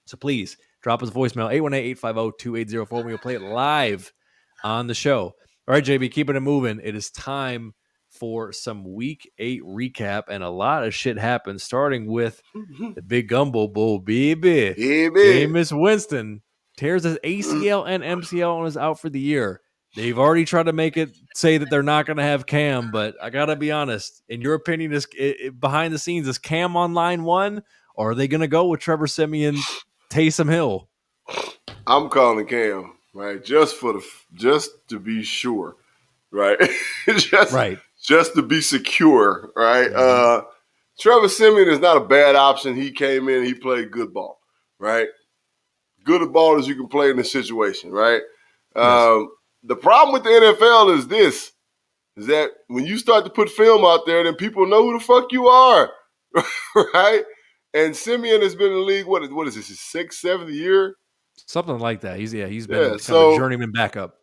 So please drop us a voicemail, 818-850-2804. We will play it live on the show. All right, JB, keeping it moving. It is time for some Week 8 recap, and a lot of shit happened, starting with the big gumbo bowl, baby. Jameis Winston tears his ACL and MCL and is out for the year. They've already tried to say that they're not going to have Cam, but I got to be honest. In your opinion, behind the scenes, is Cam on line one, or are they going to go with Trevor Siemian, Taysom Hill? I'm calling Cam, right? Just to be sure, right? Just to be secure, right? Mm-hmm. Trevor Siemian is not a bad option. He came in, he played good ball, right? Good ball as you can play in this situation, right? Yes. The problem with the NFL is that when you start to put film out there, then people know who the fuck you are, right? And Siemian has been in the league, what is this, his 6th, 7th year? Something like that. He's been kind of a journeyman backup.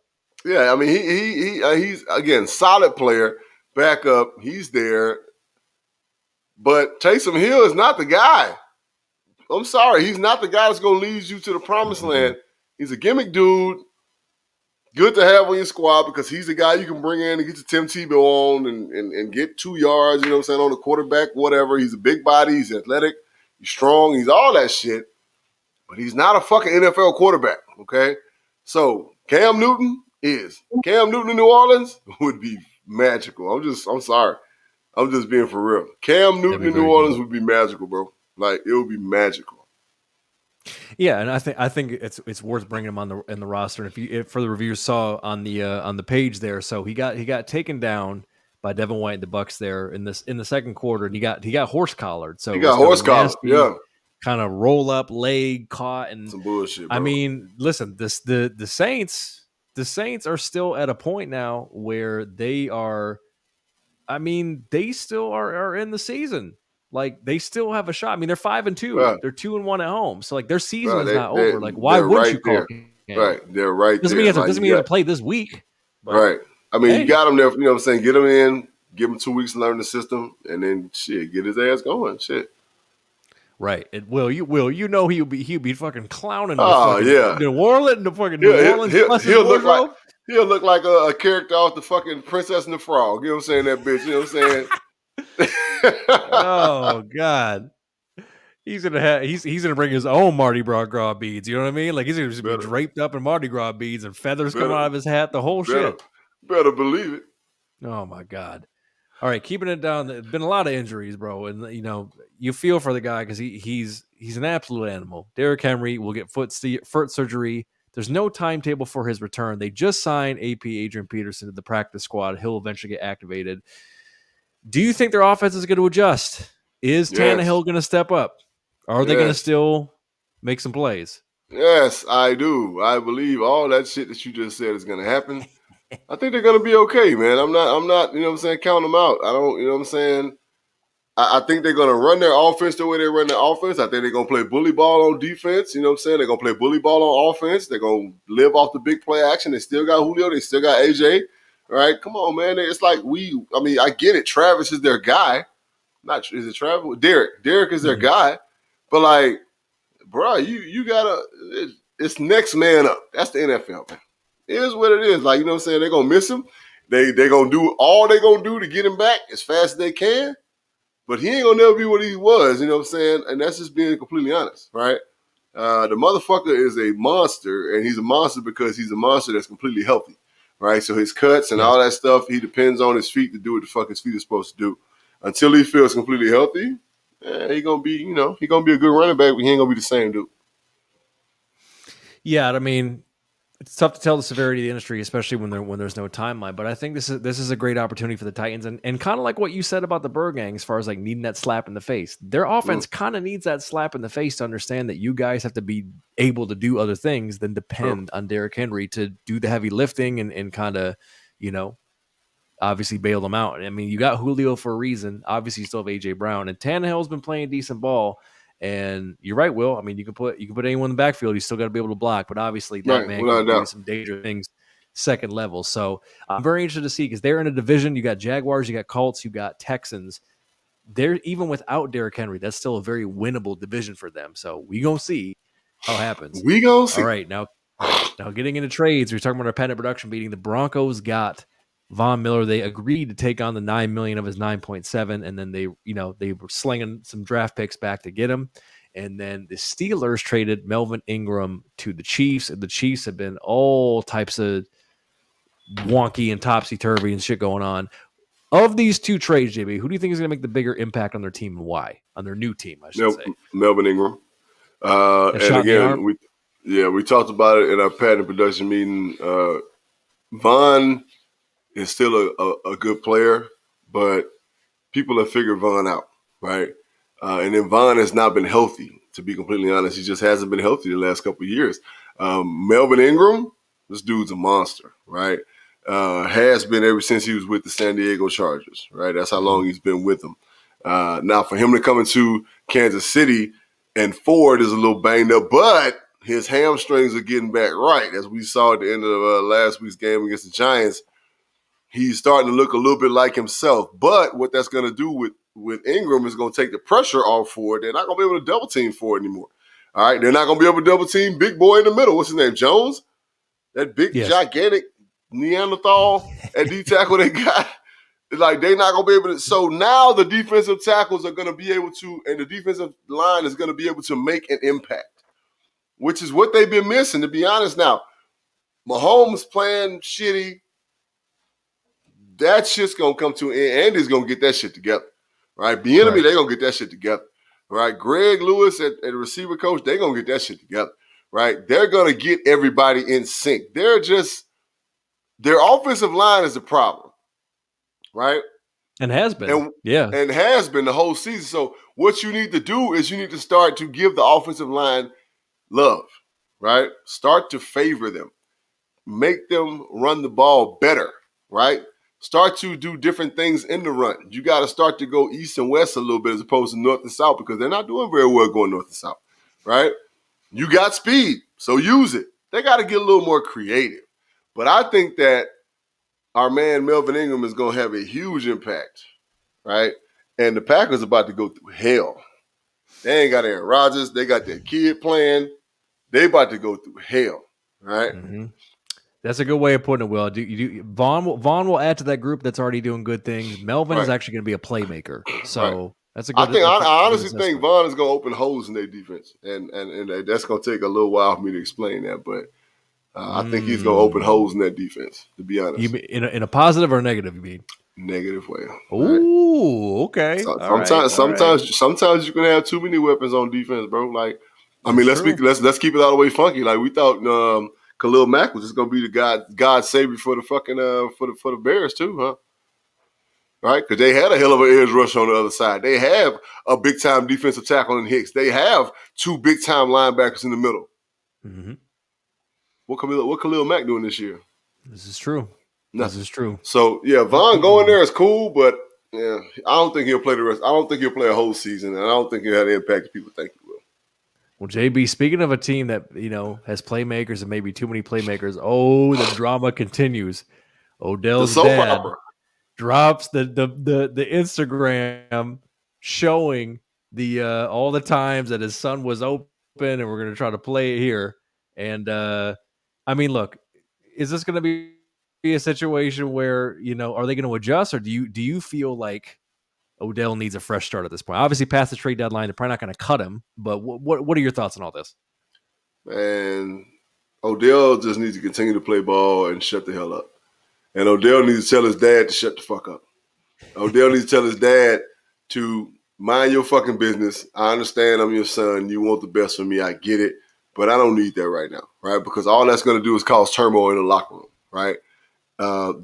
Yeah, I mean, he's, again, solid player, backup, he's there. But Taysom Hill is not the guy. I'm sorry, he's not the guy that's going to lead you to the promised land. He's a gimmick dude. Good to have on your squad because he's the guy you can bring in and get your Tim Tebow on and get 2 yards, you know what I'm saying, on the quarterback, whatever. He's a big body, he's athletic, he's strong, he's all that shit. But he's not a fucking NFL quarterback, okay? So Cam Newton in New Orleans would be magical. I'm sorry. I'm just being for real. Cam Newton in New Orleans would be magical, bro. Like, it would be magical. Yeah, and I think it's worth bringing him in the roster. And if for the reviewers saw on the page there, so he got taken down by Devin White and the Bucs there in the second quarter, and he got horse collared. So he got horse collared, yeah. Kind of roll up leg caught and some bullshit, bro. I mean, listen, the Saints are still at a point now where they are. I mean, they still are in the season. Like, they still have a shot. I mean, they're 5-2. Right. They're 2-1 at home. So, like, their season is not over. Like, why wouldn't you call Cam? Right. They're right doesn't there. Doesn't mean you have to play this week. But, right. I mean, you got him there, you know what I'm saying? Get him in, give him 2 weeks to learn the system, and then, get his ass going. Shit. Right. You know he'll be fucking clowning New Orleans, the fucking New Orleans. He'll look like a character off the fucking Princess and the Frog. You know what I'm saying? That bitch. You know what I'm saying? Oh God, he's gonna bring his own Mardi Gras beads. You know what I mean? Like, he's gonna just be draped up in Mardi Gras beads and feathers coming out of his hat. The whole shit. Better believe it. Oh my God. All right, keeping it down. There's been a lot of injuries, bro, and you feel for the guy because he's an absolute animal. Derrick Henry will get foot surgery. There's no timetable for his return. They just signed AP Adrian Peterson to the practice squad. He'll eventually get activated. Do you think their offense is going to adjust? Is Tannehill going to step up? Are they going to still make some plays? Yes, I do. I believe all that shit that you just said is going to happen. I think they're going to be okay, man. I'm not, you know what I'm saying, counting them out. I don't, you know what I'm saying? I think they're going to run their offense the way they run their offense. I think they're going to play bully ball on defense. You know what I'm saying? They're going to play bully ball on offense. They're going to live off the big play action. They still got Julio. They still got AJ. Right? Come on, man. It's like I get it. Travis is their guy. Is it Travis? Derek is their guy. But, like, bro, you got it's next man up. That's the NFL, man. It is what it is. Like, you know what I'm saying? They're going to miss him. They're going to do all they're going to do to get him back as fast as they can. But he ain't going to never be what he was, you know what I'm saying? And that's just being completely honest, right? The motherfucker is a monster, and he's a monster because he's a monster that's completely healthy, right? So his cuts and all that stuff, he depends on his feet to do what the fuck his feet are supposed to do. Until he feels completely healthy, he gonna be, he gonna be a good running back, but he ain't gonna be the same dude. Yeah, I mean, it's tough to tell the severity of the industry, especially when there's no timeline. But I think this is a great opportunity for the Titans, and kind of like what you said about the Birdgang, as far as like needing that slap in the face. Their offense kind of needs that slap in the face to understand that you guys have to be able to do other things than depend on Derrick Henry to do the heavy lifting and kind of, obviously bail them out. I mean, you got Julio for a reason. Obviously, you still have AJ Brown, and Tannehill's been playing decent ball. And you're right, Will. I mean, you can put anyone in the backfield. You still got to be able to block, but obviously that man can do some dangerous things second level. So I'm very interested to see, because they're in a division. You got Jaguars, you got Colts, you got Texans. They're even without Derrick Henry. That's still a very winnable division for them. So we gonna see how it happens. We gonna see. All right, now getting into trades. We're talking about our patent production meeting. The Broncos got Von Miller. They agreed to take on the $9 million of his 9.7, and then they were slinging some draft picks back to get him. And then the Steelers traded Melvin Ingram to the Chiefs, and the Chiefs have been all types of wonky and topsy-turvy and shit going on. Of these two trades, JB, who do you think is going to make the bigger impact on their team and why? On their new team, I should say. Melvin Ingram. And again, we talked about it in our patent production meeting. Von is still a good player, but people have figured Von out, right? And then Von has not been healthy, to be completely honest. He just hasn't been healthy the last couple of years. Melvin Ingram, this dude's a monster, right? Has been ever since he was with the San Diego Chargers, right? That's how long he's been with them. Now, for him to come into Kansas City, and Ford is a little banged up, but his hamstrings are getting back right. As we saw at the end of last week's game against the Giants, he's starting to look a little bit like himself. But what that's going to do with Ingram is going to take the pressure off Ford. They're not going to be able to double team Ford anymore. All right, they're not going to be able to double team big boy in the middle. What's his name, Jones? That big, gigantic Neanderthal at D tackle they got. Like, they're not going to be able to. So now the defensive tackles are going to be able to, and the defensive line is going to be able to make an impact, which is what they've been missing, to be honest. Now, Mahomes playing shitty. That shit's going to come to an end. Andy's going to get that shit together, right? Bieniemy, they're going to get that shit together, right? Greg Lewis at receiver coach, they're going to get that shit together, right? They're going to get everybody in sync. Their offensive line is the problem, right? And has been. And has been the whole season. So what you need to do is you need to start to give the offensive line love, right? Start to favor them. Make them run the ball better, right? Start to do different things in the run. You got to start to go east and west a little bit as opposed to north and south, because they're not doing very well going north and south, right? You got speed, so use it. They got to get a little more creative. But I think that our man Melvin Ingram is going to have a huge impact, right? And the Packers are about to go through hell. They ain't got Aaron Rodgers. They got their kid playing. They about to go through hell, right? Mm-hmm. That's a good way of putting it, Will. Vaughn will add to that group that's already doing good things. Melvin is actually going to be a playmaker. So that's a good. I honestly think Vaughn is going to open holes in their defense, and that's going to take a little while for me to explain that, but I think he's going to open holes in that defense, to be honest. In a positive or negative, you mean? Negative way. Ooh, okay. So, sometimes you can have too many weapons on defense, bro. Like, I mean, let's keep it all the way funky. Like, we thought Khalil Mack was just gonna be the God savior for the fucking for the Bears too, huh? Right? Because they had a hell of an edge rush on the other side. They have a big time defensive tackle in Hicks. They have two big time linebackers in the middle. Mm-hmm. What Khalil Mack doing this year? This is true. Nothing. This is true. So yeah, Vaughn going there is cool, but yeah, I don't think he'll play the rest. I don't think he'll play a whole season, and I don't think he'll have the impact that people think he will. Well, JB, speaking of a team that, has playmakers and maybe too many playmakers, the drama continues. Odell's dad drops the Instagram showing the all the times that his son was open, and we're going to try to play it here. And I mean, look, is this going to be a situation where, are they going to adjust, or do you feel like Odell needs a fresh start at this point? Obviously, past the trade deadline, they're probably not going to cut him. But what are your thoughts on all this? Man, Odell just needs to continue to play ball and shut the hell up. And Odell needs to tell his dad to shut the fuck up. Odell needs to tell his dad to mind your fucking business. I understand I'm your son. You want the best for me. I get it. But I don't need that right now, right? Because all that's going to do is cause turmoil in the locker room, right?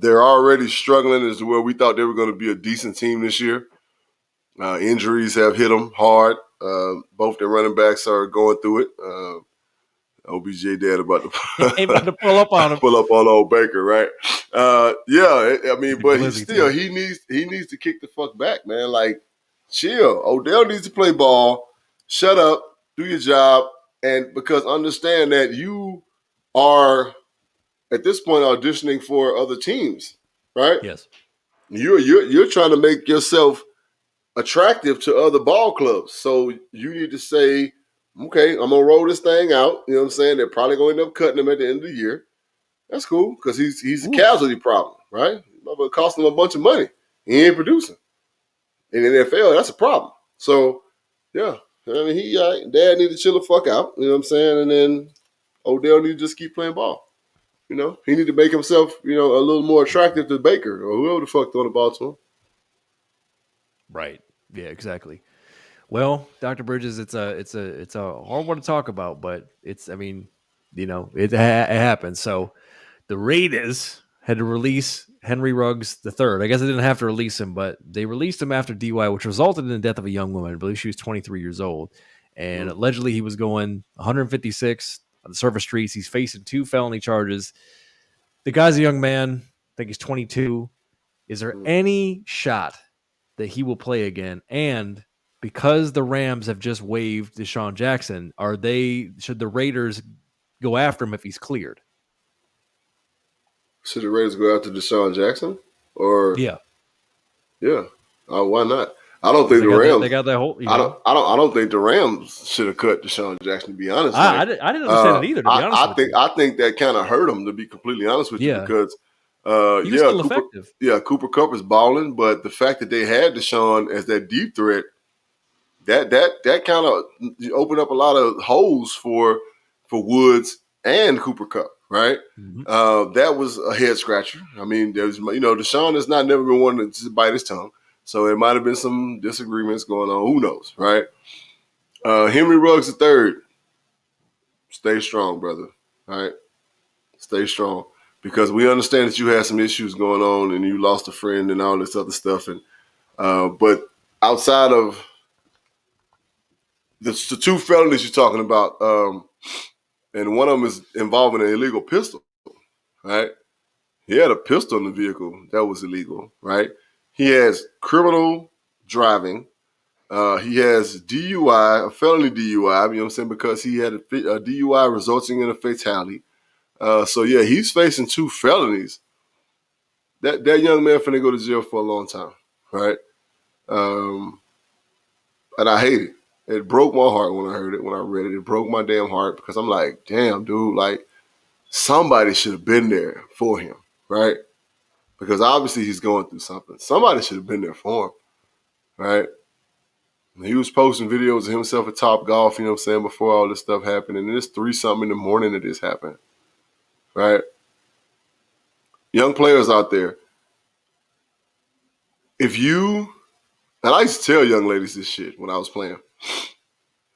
They're already struggling as to where we thought they were going to be a decent team this year. Injuries have hit them hard. Both their running backs are going through it. OBJ dad about to pull up on him. Pull up on old Baker, right? I mean, but he needs to kick the fuck back, man. Like, chill. Odell needs to play ball. Shut up. Do your job. And because understand that you are at this point auditioning for other teams, right? Yes. You're trying to make yourself attractive to other ball clubs. So you need to say, okay, I'm gonna roll this thing out. You know what I'm saying? They're probably gonna end up cutting him at the end of the year. That's cool because he's a casualty problem, right? It cost him a bunch of money. He ain't producing. In the NFL, that's a problem. So yeah. I mean, dad need to chill the fuck out. You know what I'm saying? And then Odell need to just keep playing ball. You know, he need to make himself, a little more attractive to Baker or whoever the fuck throwing the ball to him. Right. Yeah, exactly. Well, Dr. Bridges, it's a hard one to talk about, but it happens. So the Raiders had to release Henry Ruggs III. I guess they didn't have to release him, but they released him after DUI, which resulted in the death of a young woman. I believe she was 23 years old. And allegedly he was going 156 on the surface streets. He's facing 2 felony charges. The guy's a young man. I think he's 22. Is there any shot that he will play again? And because the Rams have just waived Deshaun Jackson, should the Raiders go after him if he's cleared? Should the Raiders go after Deshaun Jackson? Or yeah. Why not? I don't think the Rams. They got that whole. I don't think the Rams should have cut Deshaun Jackson. To be honest, I didn't understand it either. To be honest, I think that kind of hurt him. To be completely honest with you, because he was still effective. Cooper Kupp is balling, but the fact that they had Deshaun as that deep threat, that kind of opened up a lot of holes for Woods and Cooper Kupp. Right, that was a head scratcher. I mean, Deshaun has never been one to bite his tongue, so it might have been some disagreements going on. Who knows, right? Henry Ruggs III, stay strong, brother. All right, stay strong because we understand that you had some issues going on and you lost a friend and all this other stuff. And but outside of the 2 felonies you're talking about. And one of them is involving an illegal pistol, right? He had a pistol in the vehicle that was illegal, right? He has criminal driving. He has DUI, a felony DUI, you know what I'm saying, because he had a DUI resulting in a fatality. He's facing 2 felonies. That young man finna go to jail for a long time, right? And I hate it. It broke my heart when I heard it, when I read it. It broke my damn heart because I'm like, damn, dude, like somebody should have been there for him, right? Because obviously he's going through something. Somebody should have been there for him, right? And he was posting videos of himself at Top Golf, you know what I'm saying, before all this stuff happened. And it's 3-something in the morning that this happened, right? Young players out there, and I used to tell young ladies this shit when I was playing.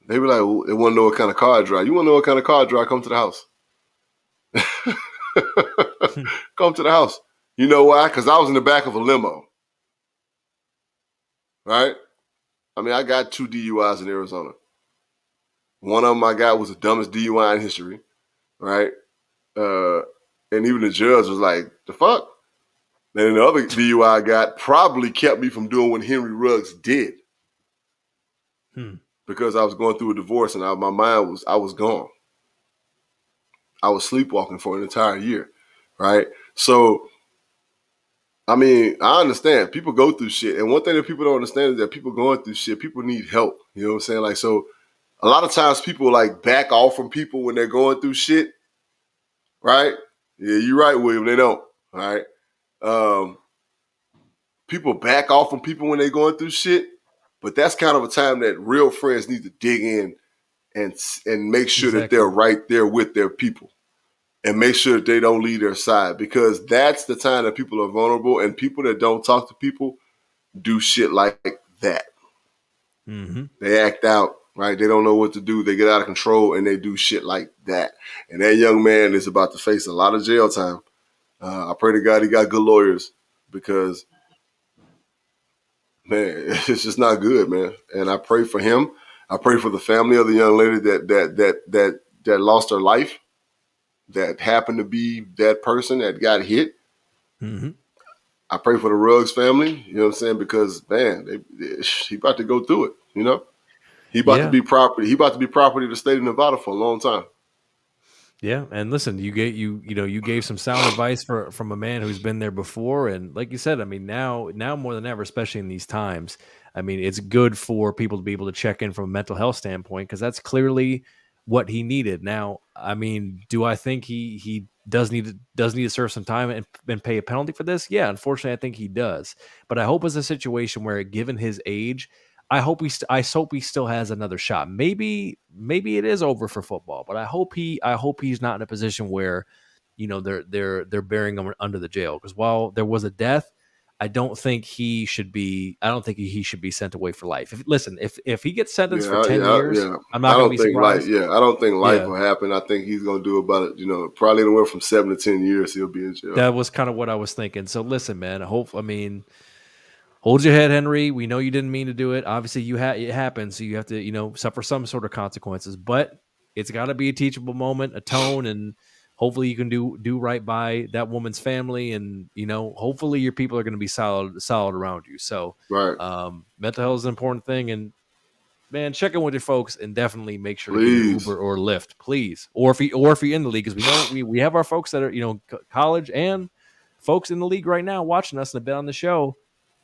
They be like, they want to know what kind of car I drive. You want to know what kind of car I drive? Come to the house. Come to the house. You know why? Because I was in the back of a limo. Right? I mean, I got 2 DUIs in Arizona. One of them I got was the dumbest DUI in history. Right? And even the judge was like, the fuck? Then the other DUI I got probably kept me from doing what Henry Ruggs did. Because I was going through a divorce and I was gone. I was sleepwalking for an entire year, right? So, I mean, I understand. People go through shit. And one thing that people don't understand is that people going through shit, people need help. You know what I'm saying? Like, so a lot of times people like back off from people when they're going through shit, right? Yeah, you're right, William. They don't, all right? People back off from people when they're going through shit. But that's kind of a time that real friends need to dig in and make sure that they're right there with their people, and make sure that they don't leave their side, because that's the time that people are vulnerable, and people that don't talk to people do shit like that. Mm-hmm. They act out, right? They don't know what to do. They get out of control, and they do shit like that. And that young man is about to face a lot of jail time. I pray to God he got good lawyers, because, man, it's just not good, man. And I pray for him. I pray for the family of the young lady that lost her life, that happened to be that person that got hit. Mm-hmm. I pray for the Ruggs family, you know what I'm saying? Because, man, he about to go through it, you know? He about to be property. He about to be property of the state of Nevada for a long time. Yeah, and listen, you gave some sound advice from a man who's been there before, and like you said, I mean, now more than ever, especially in these times, I mean, it's good for people to be able to check in from a mental health standpoint, because that's clearly what he needed. Now, I mean, do I think he does need to serve some time and pay a penalty for this? Yeah, unfortunately, I think he does. But I hope it's a situation where, given his age, I hope he still has another shot. Maybe it is over for football, but I hope he's not in a position where, they're burying him under the jail. Because while there was a death, I don't think he should be sent away for life. If he gets sentenced for 10 years, I'm not going to be surprised. I don't think life will happen. I think he's going to do about it. Probably anywhere from 7 to 10 years he'll be in jail. That was kind of what I was thinking. So listen, man. Hold your head, Henry. We know you didn't mean to do it. Obviously, it happened, so you have to, suffer some sort of consequences. But it's got to be a teachable moment, a tone, and hopefully you can do right by that woman's family, and hopefully your people are going to be solid around you. So, right. Mental health is an important thing, and man, check in with your folks and definitely make sure to get an Uber or Lyft, please. Or if you're in the league, because we have our folks that are college and folks in the league right now watching us and have been on the show.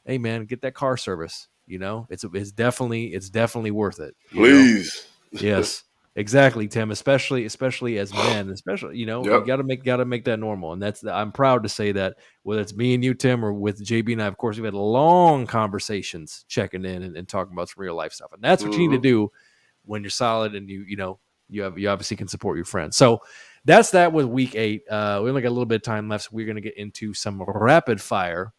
Hey man, get that car service. It's definitely worth it. Please. Yes, exactly, Tim. Especially as men, you gotta make that normal. And I'm proud to say that, whether it's me and you, Tim, or with JB and I, of course, we've had long conversations checking in and talking about some real life stuff. And that's what you need to do when you're solid and you obviously can support your friends. So that's that with week 8. We only got a little bit of time left, so we're gonna get into some rapid fire.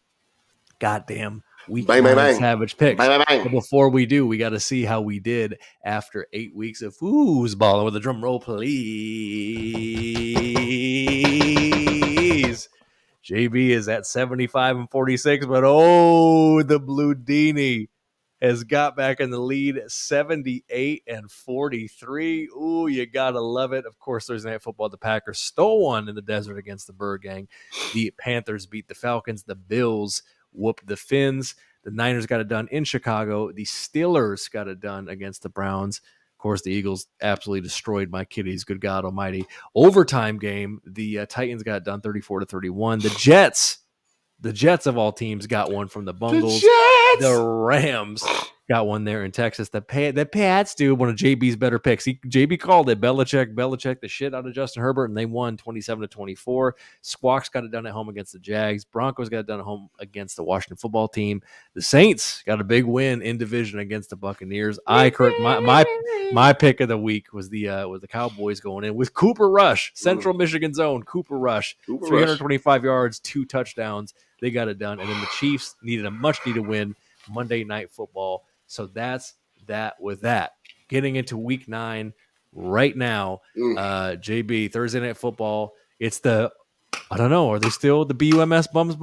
Goddamn week 9 savage picks. But before we do, we got to see how we did after 8 weeks of foosballing. With a drum roll, please. JB is at 75-46, but the Blue Dini has got back in the lead, 78-43. Ooh, you gotta love it. Of course, Thursday Night Football, the Packers stole one in the desert against the Birdgang. The Panthers beat the Falcons. The Bills whooped the Finns. The Niners got it done in Chicago. The Steelers got it done against the Browns. Of course, the Eagles absolutely destroyed my kitties. Good God almighty. Overtime game, the Titans got it done 34-31. The Jets of all teams got one from the Bungles. The Rams got one there in Texas. The Pats, dude, one of JB's better picks. JB called it. Belichick the shit out of Justin Herbert, and they won 27-24. Squawks got it done at home against the Jags. Broncos got it done at home against the Washington football team. The Saints got a big win in division against the Buccaneers. My pick of the week was the Cowboys going in with Cooper Rush, Central Michigan zone. Cooper Rush, 325 yards, 2 touchdowns. They got it done. And then the Chiefs needed a much-needed win, Monday Night Football. So that's that with that. Getting into week 9 right now, JB, Thursday Night Football. It's I don't know, are they still the BUMS bums?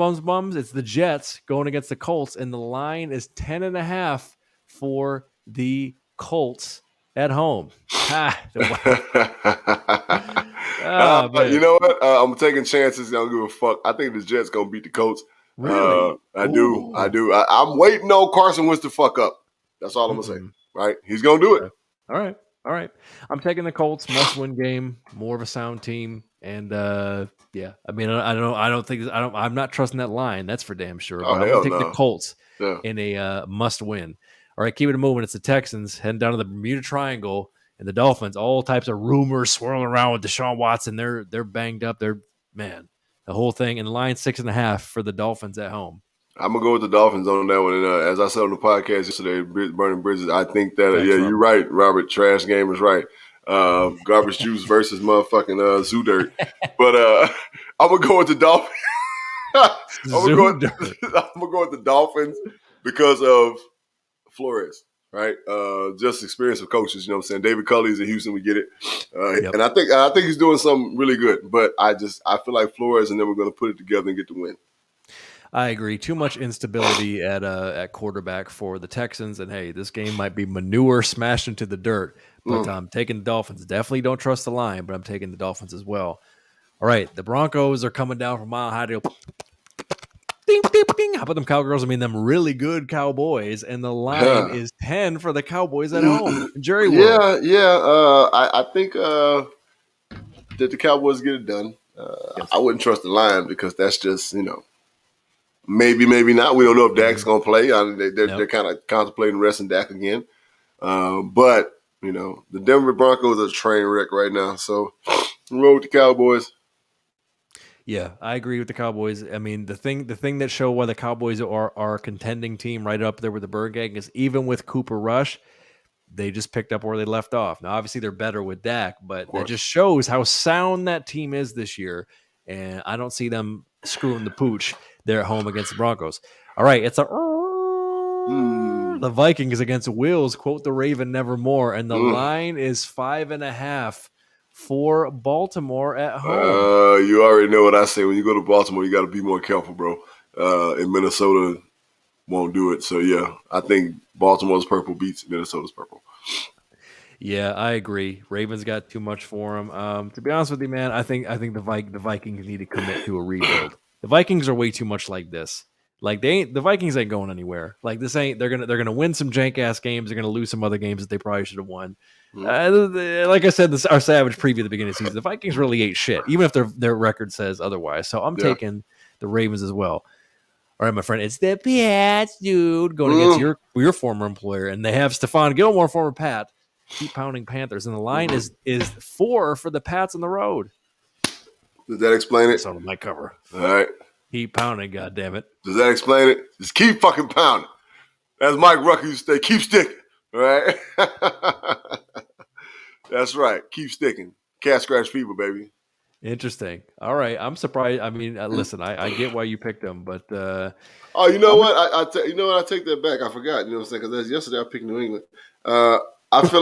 It's the Jets going against the Colts, and the line is 10.5 for the Colts at home. You know what? I'm taking chances. I don't give a fuck. I think the Jets gonna beat the Colts. Really? I do. I'm waiting on Carson Wentz to fuck up. That's all I'm gonna say. Right? He's gonna do it. All right. I'm taking the Colts. Must-win game. More of a sound team. And yeah, I mean, I'm not trusting that line. That's for damn sure. But I'm gonna take the Colts in a must-win. All right, keep it moving. It's the Texans heading down to the Bermuda Triangle, and the Dolphins. All types of rumors swirling around with Deshaun Watson. They're banged up. The whole thing. And the line 6.5 for the Dolphins at home. I'm gonna go with the Dolphins on that one. And as I said on the podcast yesterday, Burning Bridges, I think that you're right, Robert. Trash game is right. Garbage juice versus motherfucking zoo dirt. But I'm gonna go with the Dolphins. I'm gonna go with the Dolphins because of Flores, right? Just experience of coaches. You know what I'm saying? David Culley's in Houston. We get it, and I think he's doing something really good. But I feel like Flores and then we're gonna put it together and get the win. I agree. Too much instability at quarterback for the Texans, and hey, this game might be manure smashed into the dirt. But I'm taking the Dolphins. Definitely don't trust the line, but I'm taking the Dolphins as well. All right, the Broncos are coming down from Mile High to go. Ding, ding, ding. How about them Cowgirls? I mean, them really good Cowboys, and the line is 10 for the Cowboys at home. Jerry World. I think that the Cowboys get it done. I wouldn't trust the line because that's just maybe not. We don't know if Dak's gonna play. They're kind of contemplating resting Dak again. But the Denver Broncos are a train wreck right now. So roll with the Cowboys. Yeah, I agree with the Cowboys. I mean, the thing that show why the Cowboys are a contending team right up there with the Birdgang is even with Cooper Rush, they just picked up where they left off. Now, obviously, they're better with Dak, but that just shows how sound that team is this year. And I don't see them screwing the pooch there at home against the Broncos. All right, it's the Vikings against Wills, quote the Raven nevermore, and the line is 5.5 for Baltimore at home. You already know what I say. When you go to Baltimore, you got to be more careful, bro. And Minnesota won't do it. So, yeah, I think Baltimore's purple beats Minnesota's purple. Yeah, I agree. Ravens got too much for them. To be honest with you, man, I think the Vikings need to commit to a rebuild. The Vikings are way too much like this. Like the Vikings ain't going anywhere. Like this ain't. They're gonna win some jank ass games. They're gonna lose some other games that they probably should have won. Like I said, our Savage preview at the beginning of the season, the Vikings really ain't shit, even if their record says otherwise. So I'm taking the Ravens as well. All right, my friend, it's the Pats, dude, going against your former employer, and they have Stephon Gilmore, former Pat. Keep pounding Panthers, and the line is 4 for the Pats on the road. Does that explain it? It's on my cover. All right. Keep pounding, goddammit. Does that explain it? Just keep fucking pounding. As Mike Rucker used to say, keep sticking. All right? That's right. Keep sticking. Cat scratch people, baby. Interesting. All right. I'm surprised. I mean, listen, I get why you picked them, but oh, you know what? I take that back. I forgot. You know what I'm saying? Because yesterday I picked New England. I just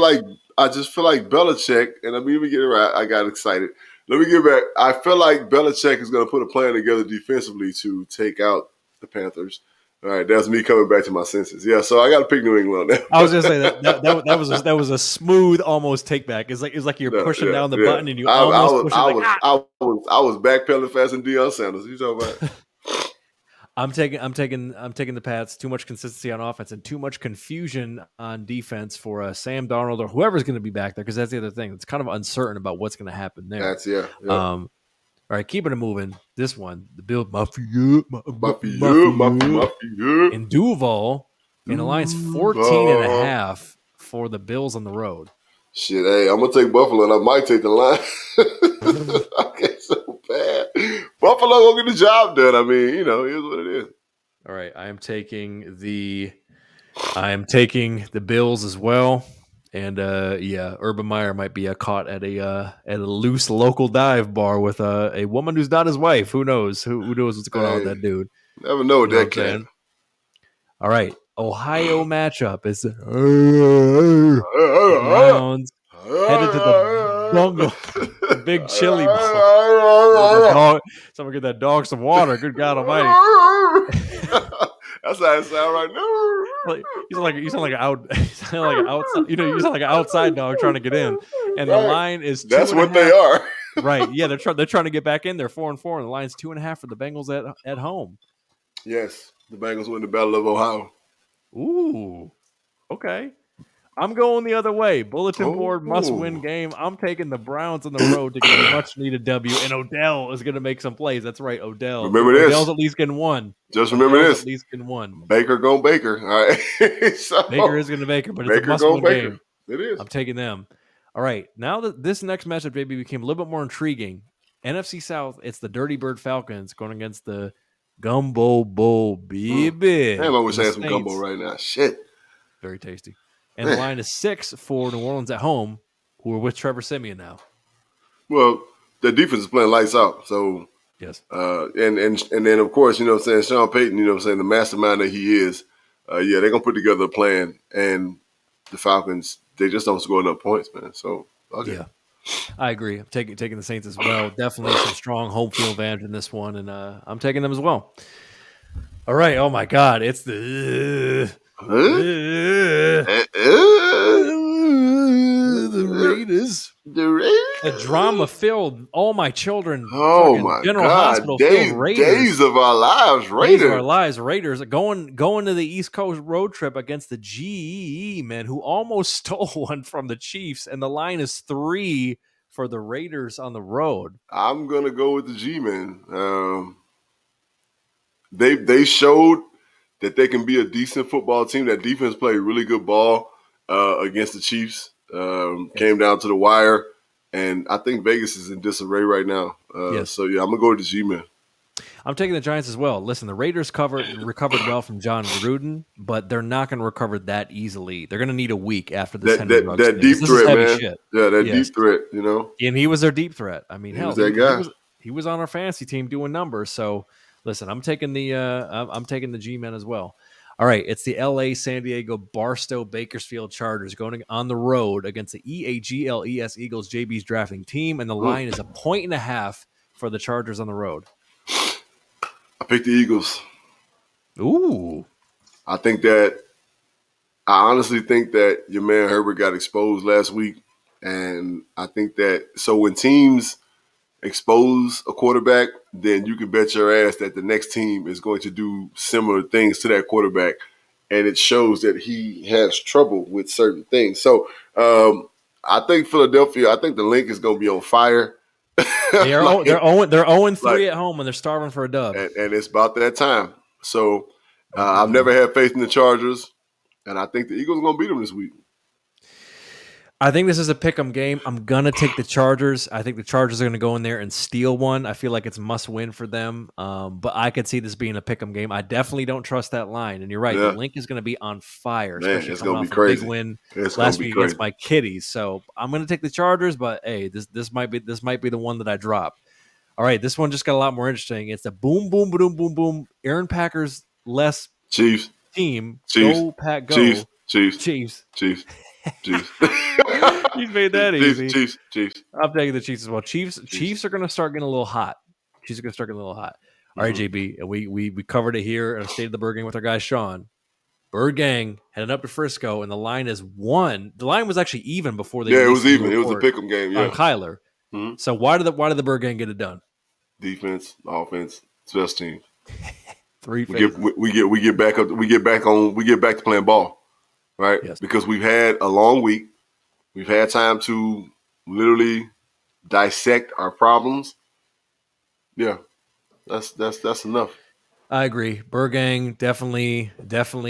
feel like Belichick, and let me get it right. I got excited. Let me get back. I feel like Belichick is going to put a plan together defensively to take out the Panthers. All right, that's me coming back to my senses. Yeah, so I got to pick New England on that. I was going to say that was a smooth almost take back. It's like you're pushing down the button and you almost push it. I was backpedaling fast than Deion Sanders. You talking about? I'm taking the Pats. Too much consistency on offense and too much confusion on defense for Sam Darnold or whoever's going to be back there, because that's the other thing. It's kind of uncertain about what's going to happen there. That's yeah. All right, keeping it moving. This one, the Bill Mafia in Duval, and the line's 14.5 for the Bills on the road. Shit, hey, I'm gonna take Buffalo, and I might take the line. Okay, so bad. Buffalo gonna get the job done. I mean, it is what it is. All right, I am taking the Bills as well, and Urban Meyer might be caught at a loose local dive bar with a woman who's not his wife. Who knows? Who knows what's going on with that dude? Never know what that can. All right, Ohio matchup is the Browns headed to the Bungle, the big chili bowl. Someone get that dog some water. Good God Almighty! That's how it sounds right now. You sound like an outside. You sound like an outside dog trying to get in, and the line is 2.5. That's what they are. Right? Yeah, they're trying to get back in there. 4-4, and the line's 2.5 for the Bengals at home. Yes, the Bengals win the Battle of Ohio. Ooh, okay. I'm going the other way. Bulletin board must-win game. I'm taking the Browns on the road to get a much-needed W, and Odell is going to make some plays. That's right, Odell. Remember this. Odell's at least getting one. Just remember this. At least getting one. Baker going Baker. All right. Baker is going to Baker, but it's a must-win game. It is. I'm taking them. All right. Now that this next matchup, JB, became a little bit more intriguing. NFC South, it's the Dirty Bird Falcons going against the Gumbo Bowl, baby. Damn, I wish I had some gumbo right now. Shit. Very tasty. And the line is 6 for New Orleans at home. who are with Trevor Siemian now. Well, the defense is playing lights out. So yes, and then of course, Sean Payton, the mastermind that he is. They're gonna put together a plan, and the Falcons, they just don't score enough points, man. So okay. Yeah, I agree. I'm taking the Saints as well. Definitely some strong home field advantage in this one, and I'm taking them as well. All right. Oh my God, it's the Raiders. The Raiders. The drama filled. All my children. Oh my General God. Hospital filled Raiders. Days of our lives. Raiders. Days of our lives. Raiders going to the East Coast road trip against the GE man, who almost stole one from the Chiefs, and the line is 3 for the Raiders on the road. I'm gonna go with the G man. They showed that they can be a decent football team. That defense played really good ball against the Chiefs. Came down to the wire, and I think Vegas is in disarray right now. So I'm gonna go with the G-man. I'm taking the Giants as well. Listen, the Raiders recovered well from John Gruden, but they're not going to recover that easily. They're going to need a week after this. That deep threat, man. Shit. Yeah, deep threat. And he was their deep threat. I mean, he was that guy. He was on our fantasy team doing numbers. So, listen, I'm taking the G-men as well. All right, it's the LA San Diego Barstow Bakersfield Chargers going on the road against the EAGLES Eagles, JB's drafting team, and the line is 1.5 for the Chargers on the road. I picked the Eagles. Ooh. I honestly think that your man Herbert got exposed last week, and I think that when teams expose a quarterback, then you can bet your ass that the next team is going to do similar things to that quarterback, and it shows that he has trouble with certain things. So I think Philadelphia, I think the link is going to be on fire. They're 0-3 at home, and they're starving for a dub. And it's about that time. So I've never had faith in the Chargers, and I think the Eagles are going to beat them this week. I think this is a pick'em game. I'm going to take the Chargers. I think the Chargers are going to go in there and steal one. I feel like it's must win for them. But I could see this being a pick'em game. I definitely don't trust that line. And you're right. The link is going to be on fire. Man, especially it's going to be Big crazy. win last week against my Kitties. So I'm going to take the Chargers, but hey, this might be the one that I drop. All right, this one just got a lot more interesting. It's the boom, boom, boom, boom, boom. Aaron Packers less Chiefs team. Chiefs. Go Pack go. Chiefs. You made that easy. Chiefs. I'm taking the Chiefs as well. Chiefs are going to start getting a little hot. All right, JB. We covered it here at State of the Birdgang with our guy Sean. Birdgang heading up to Frisco, and the line is 1. The line was actually even before they. Yeah, it was even. It was a pick'em game. Yeah, on Kyler. Mm-hmm. So why did the Birdgang get it done? Defense, offense, special teams. 3 phases. We get back to playing ball. Right? Yes. Because we've had a long week. We've had time to literally dissect our problems. Yeah. That's enough. I agree. Birdgang definitely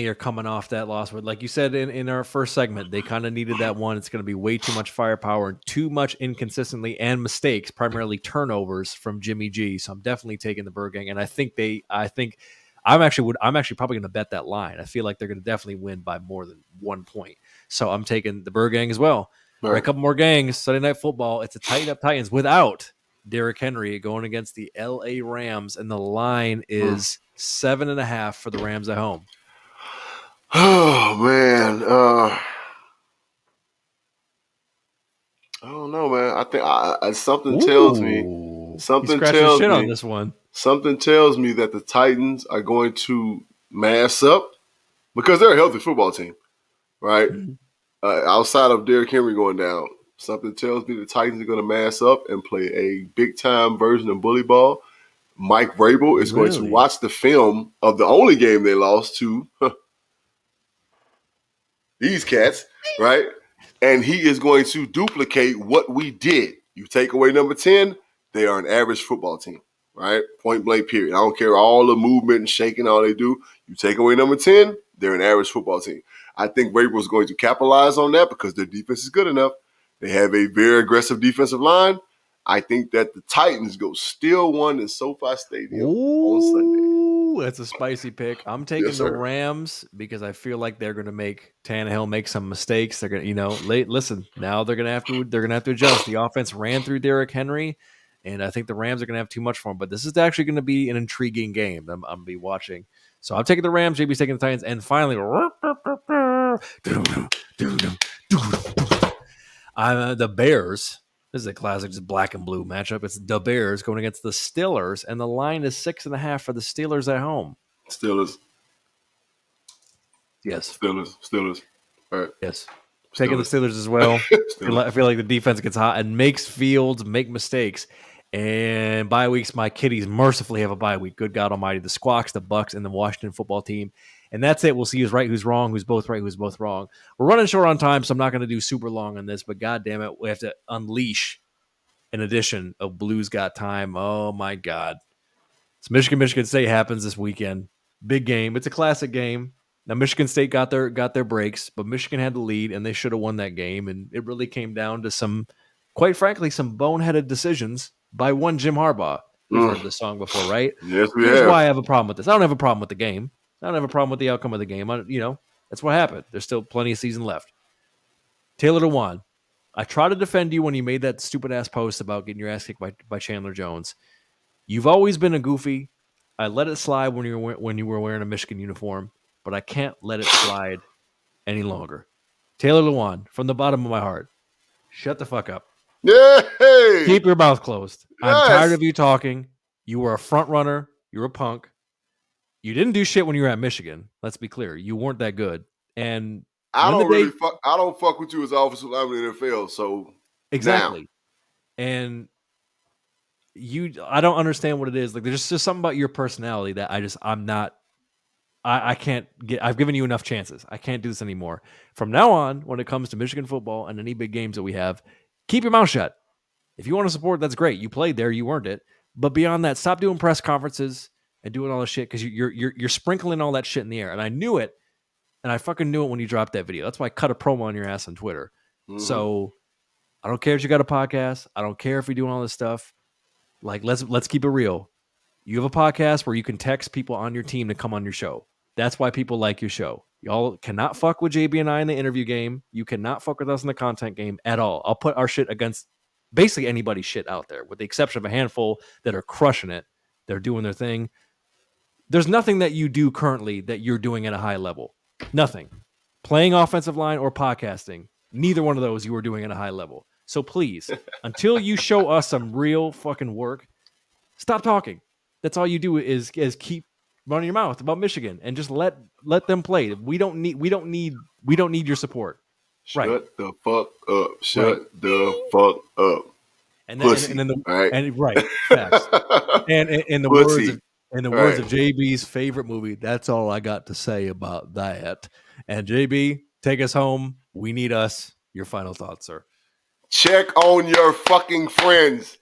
are coming off that loss. But like you said in our first segment, they kind of needed that one. It's going to be way too much firepower and too much inconsistently and mistakes, primarily turnovers from Jimmy G. So I'm definitely taking the Birdgang. And I think I'm actually probably going to bet that line. I feel like they're going to definitely win by more than 1 point. So I'm taking the Birdgang as well. All right, a couple more gangs. Sunday Night Football. It's a tighten up Titans without Derrick Henry going against the LA Rams, and the line is 7.5 for the Rams at home. Oh man, I don't know, man. I think something tells me. Something tells me on this one. Something tells me that the Titans are going to mass up because they're a healthy football team, right? Mm-hmm. Outside of Derrick Henry going down, something tells me the Titans are going to mass up and play a big-time version of bully ball. Mike Vrabel is going to watch the film of the only game they lost to these cats, right? And he is going to duplicate what we did. You take away number 10, they are an average football team. Right? Point blank, period. I don't care all the movement and shaking, all they do. You take away number 10, they're an average football team. I think Vrabel is going to capitalize on that because their defense is good enough. They have a very aggressive defensive line. I think that the Titans go steal one in SoFi Stadium on Sunday. That's a spicy pick. I'm taking the Rams because I feel like they're going to make Tannehill make some mistakes. They're going to, listen, now they're going to have to adjust. The offense ran through Derrick Henry, and I think the Rams are going to have too much for him. But this is actually going to be an intriguing game I'm going to be watching. So I'm taking the Rams. JB's taking the Titans, and finally, the Bears. This is a classic, just black and blue matchup. It's the Bears going against the Steelers, and the line is 6.5 for the Steelers at home. Steelers. Yes. Steelers. All right. Yes. Taking the Steelers as well. I feel like the defense gets hot and makes Fields make mistakes. And bye weeks, my kiddies mercifully have a bye week. Good God Almighty. The Squawks, the Bucks, and the Washington football team. And that's it. We'll see who's right, who's wrong, who's both right, who's both wrong. We're running short on time, so I'm not going to do super long on this. But God damn it, we have to unleash an edition of Blues Got Time. Oh, my God. So Michigan State happens this weekend. Big game. It's a classic game. Now, Michigan State got their breaks, but Michigan had the lead, and they should have won that game. And it really came down to some, quite frankly, some boneheaded decisions by one Jim Harbaugh. We've heard this song before, right? Yes, we Here's have. why I have a problem with this. I don't have a problem with the game. I don't have a problem with the outcome of the game. That's what happened. There's still plenty of season left. Taylor DeWan, I tried to defend you when you made that stupid-ass post about getting your ass kicked by Chandler Jones. You've always been a goofy. I let it slide when you were wearing a Michigan uniform, but I can't let it slide any longer. Taylor DeWan, from the bottom of my heart, shut the fuck up. Yay! Keep your mouth closed. Yes. I'm tired of you talking. You were a front runner. You're a punk. You didn't do shit when you were at Michigan. Let's be clear. You weren't that good. And I don't fuck with you as offensive lineman in the NFL. So exactly. Now. And I don't understand what it is. Like, there's just something about your personality that I can't get. I've given you enough chances. I can't do this anymore. From now on, when it comes to Michigan football and any big games that we have, keep your mouth shut. If you want to support, that's great. You played there. You earned it. But beyond that, stop doing press conferences and doing all this shit, because you're sprinkling all that shit in the air. And I knew it, and I fucking knew it when you dropped that video. That's why I cut a promo on your ass on Twitter. Mm-hmm. So I don't care if you got a podcast. I don't care if you're doing all this stuff. Like, let's keep it real. You have a podcast where you can text people on your team to come on your show. That's why people like your show. Y'all cannot fuck with JB and I in the interview game. You cannot fuck with us in the content game at all. I'll put our shit against basically anybody's shit out there, with the exception of a handful that are crushing it. They're doing their thing. There's nothing that you do currently that you're doing at a high level. Nothing. Playing offensive line or podcasting, neither one of those you were doing at a high level. So please, until you show us some real fucking work, stop talking. That's all you do is keep running your mouth about Michigan and just let them play. We don't need your support. Shut the fuck up. Shut the fuck up. And then, Pussy. and then the right. And right. Facts. and in the Pussy. words of JB's favorite movie, that's all I got to say about that. And JB, take us home. We need us. Your final thoughts, sir. Check on your fucking friends.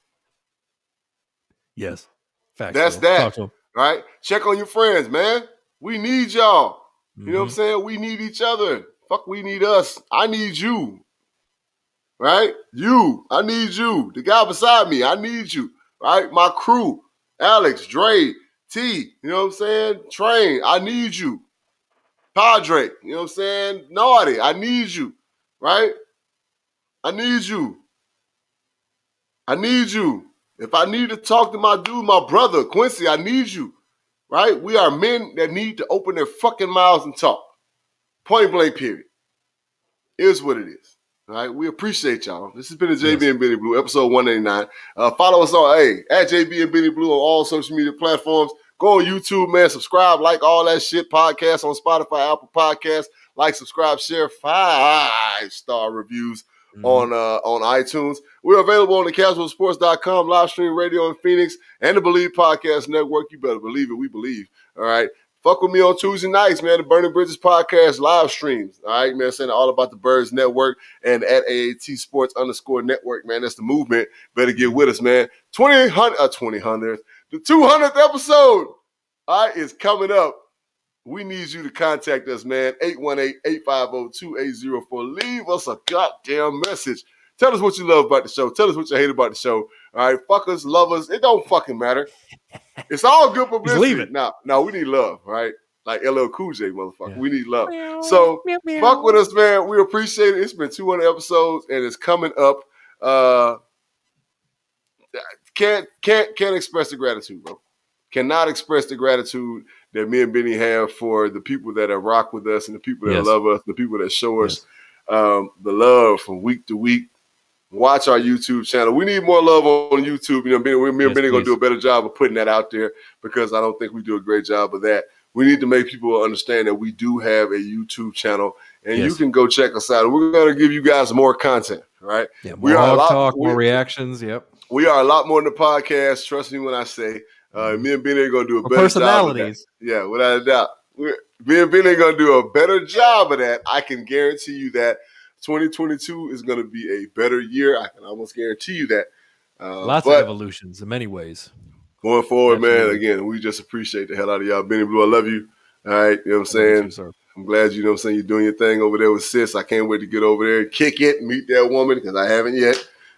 Yes. Facts. That's that. Right? Check on your friends, man. We need y'all. You know what I'm saying? We need each other. Fuck, we need us. I need you. Right? You. I need you. The guy beside me, I need you. Right? My crew. Alex, Dre, T. You know what I'm saying? Train. I need you. Padre. You know what I'm saying? Naughty. I need you. Right? I need you. I need you. If I need to talk to my dude, my brother, Quincy, I need you. Right? We are men that need to open their fucking mouths and talk. Point blank, period. Here's what it is. All right? We appreciate y'all. This has been the JB and Benny Blue, episode 189. Follow us on at JB and Benny Blue on all social media platforms. Go on YouTube, man. Subscribe, like all that shit. Podcast on Spotify, Apple Podcasts. Like, subscribe, share, 5-star reviews on iTunes. We're available on the casualsports.com, live stream radio in Phoenix, and the Believe Podcast Network. You better believe it. We believe. All right. Fuck with me on Tuesday nights, man. The Burning Bridges Podcast live streams. All right, man. Saying all about the Birds Network and at AAT Sports _network, man. That's the movement. Better get with us, man. The 200th episode, all right, is coming up. We need you to contact us, man. 818-850-2804. Leave us a goddamn message. Tell us what you love about the show. Tell us what you hate about the show. All right, fuck us, love us. It don't fucking matter. It's all good publicity. Now we need love, right? Like LL Cool J, motherfucker. Yeah. We need love. So fuck with us, man. We appreciate it. It's been 200 episodes, and it's coming up. Can't express the gratitude, bro. Cannot express the gratitude that me and Benny have for the people that have rocked with us and the people that love us, the people that show us the love from week to week. Watch our YouTube channel. We need more love on YouTube. You know, me and Benny are going to do a better job of putting that out there because I don't think we do a great job of that. We need to make people understand that we do have a YouTube channel, and you can go check us out. We're going to give you guys more content, right? Yeah, more reactions. Yep. We are a lot more than the podcast. Trust me when I say me and Benny are going to do a better job of that. Yeah, without a doubt. Me and Benny are going to do a better job of that. I can guarantee you that 2022 is going to be a better year. I can almost guarantee you that. Lots of evolutions in many ways. Going forward, man, again, we just appreciate the hell out of y'all. Benny Blue, I love you. All right, you know what I'm saying? Too, I'm glad, you know what I'm saying, you're doing your thing over there with Sis. I can't wait to get over there and kick it, meet that woman, because I haven't yet.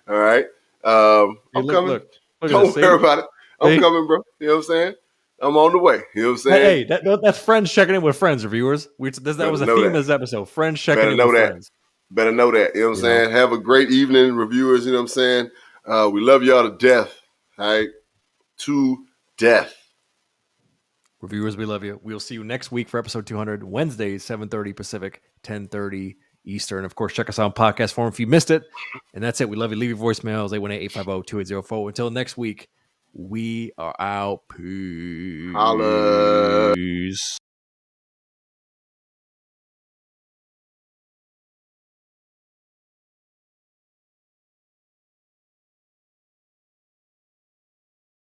All right? I'm coming. Look Don't worry about it. I'm coming, bro. You know what I'm saying? I'm on the way. You know what I'm saying? Hey, that's friends checking in with friends, reviewers. That was a theme of this episode. Friends checking in with friends. Better know that. You know what I'm saying? Have a great evening, reviewers. You know what I'm saying? We love y'all to death. All right? To death. Reviewers, we love you. We'll see you next week for episode 200, Wednesdays, 7:30 Pacific, 10:30 Eastern. Of course, check us out on podcast form if you missed it. And that's it. We love you. Leave your voicemails, 818-850-2804. Until next week, we are out. Peace. Holla.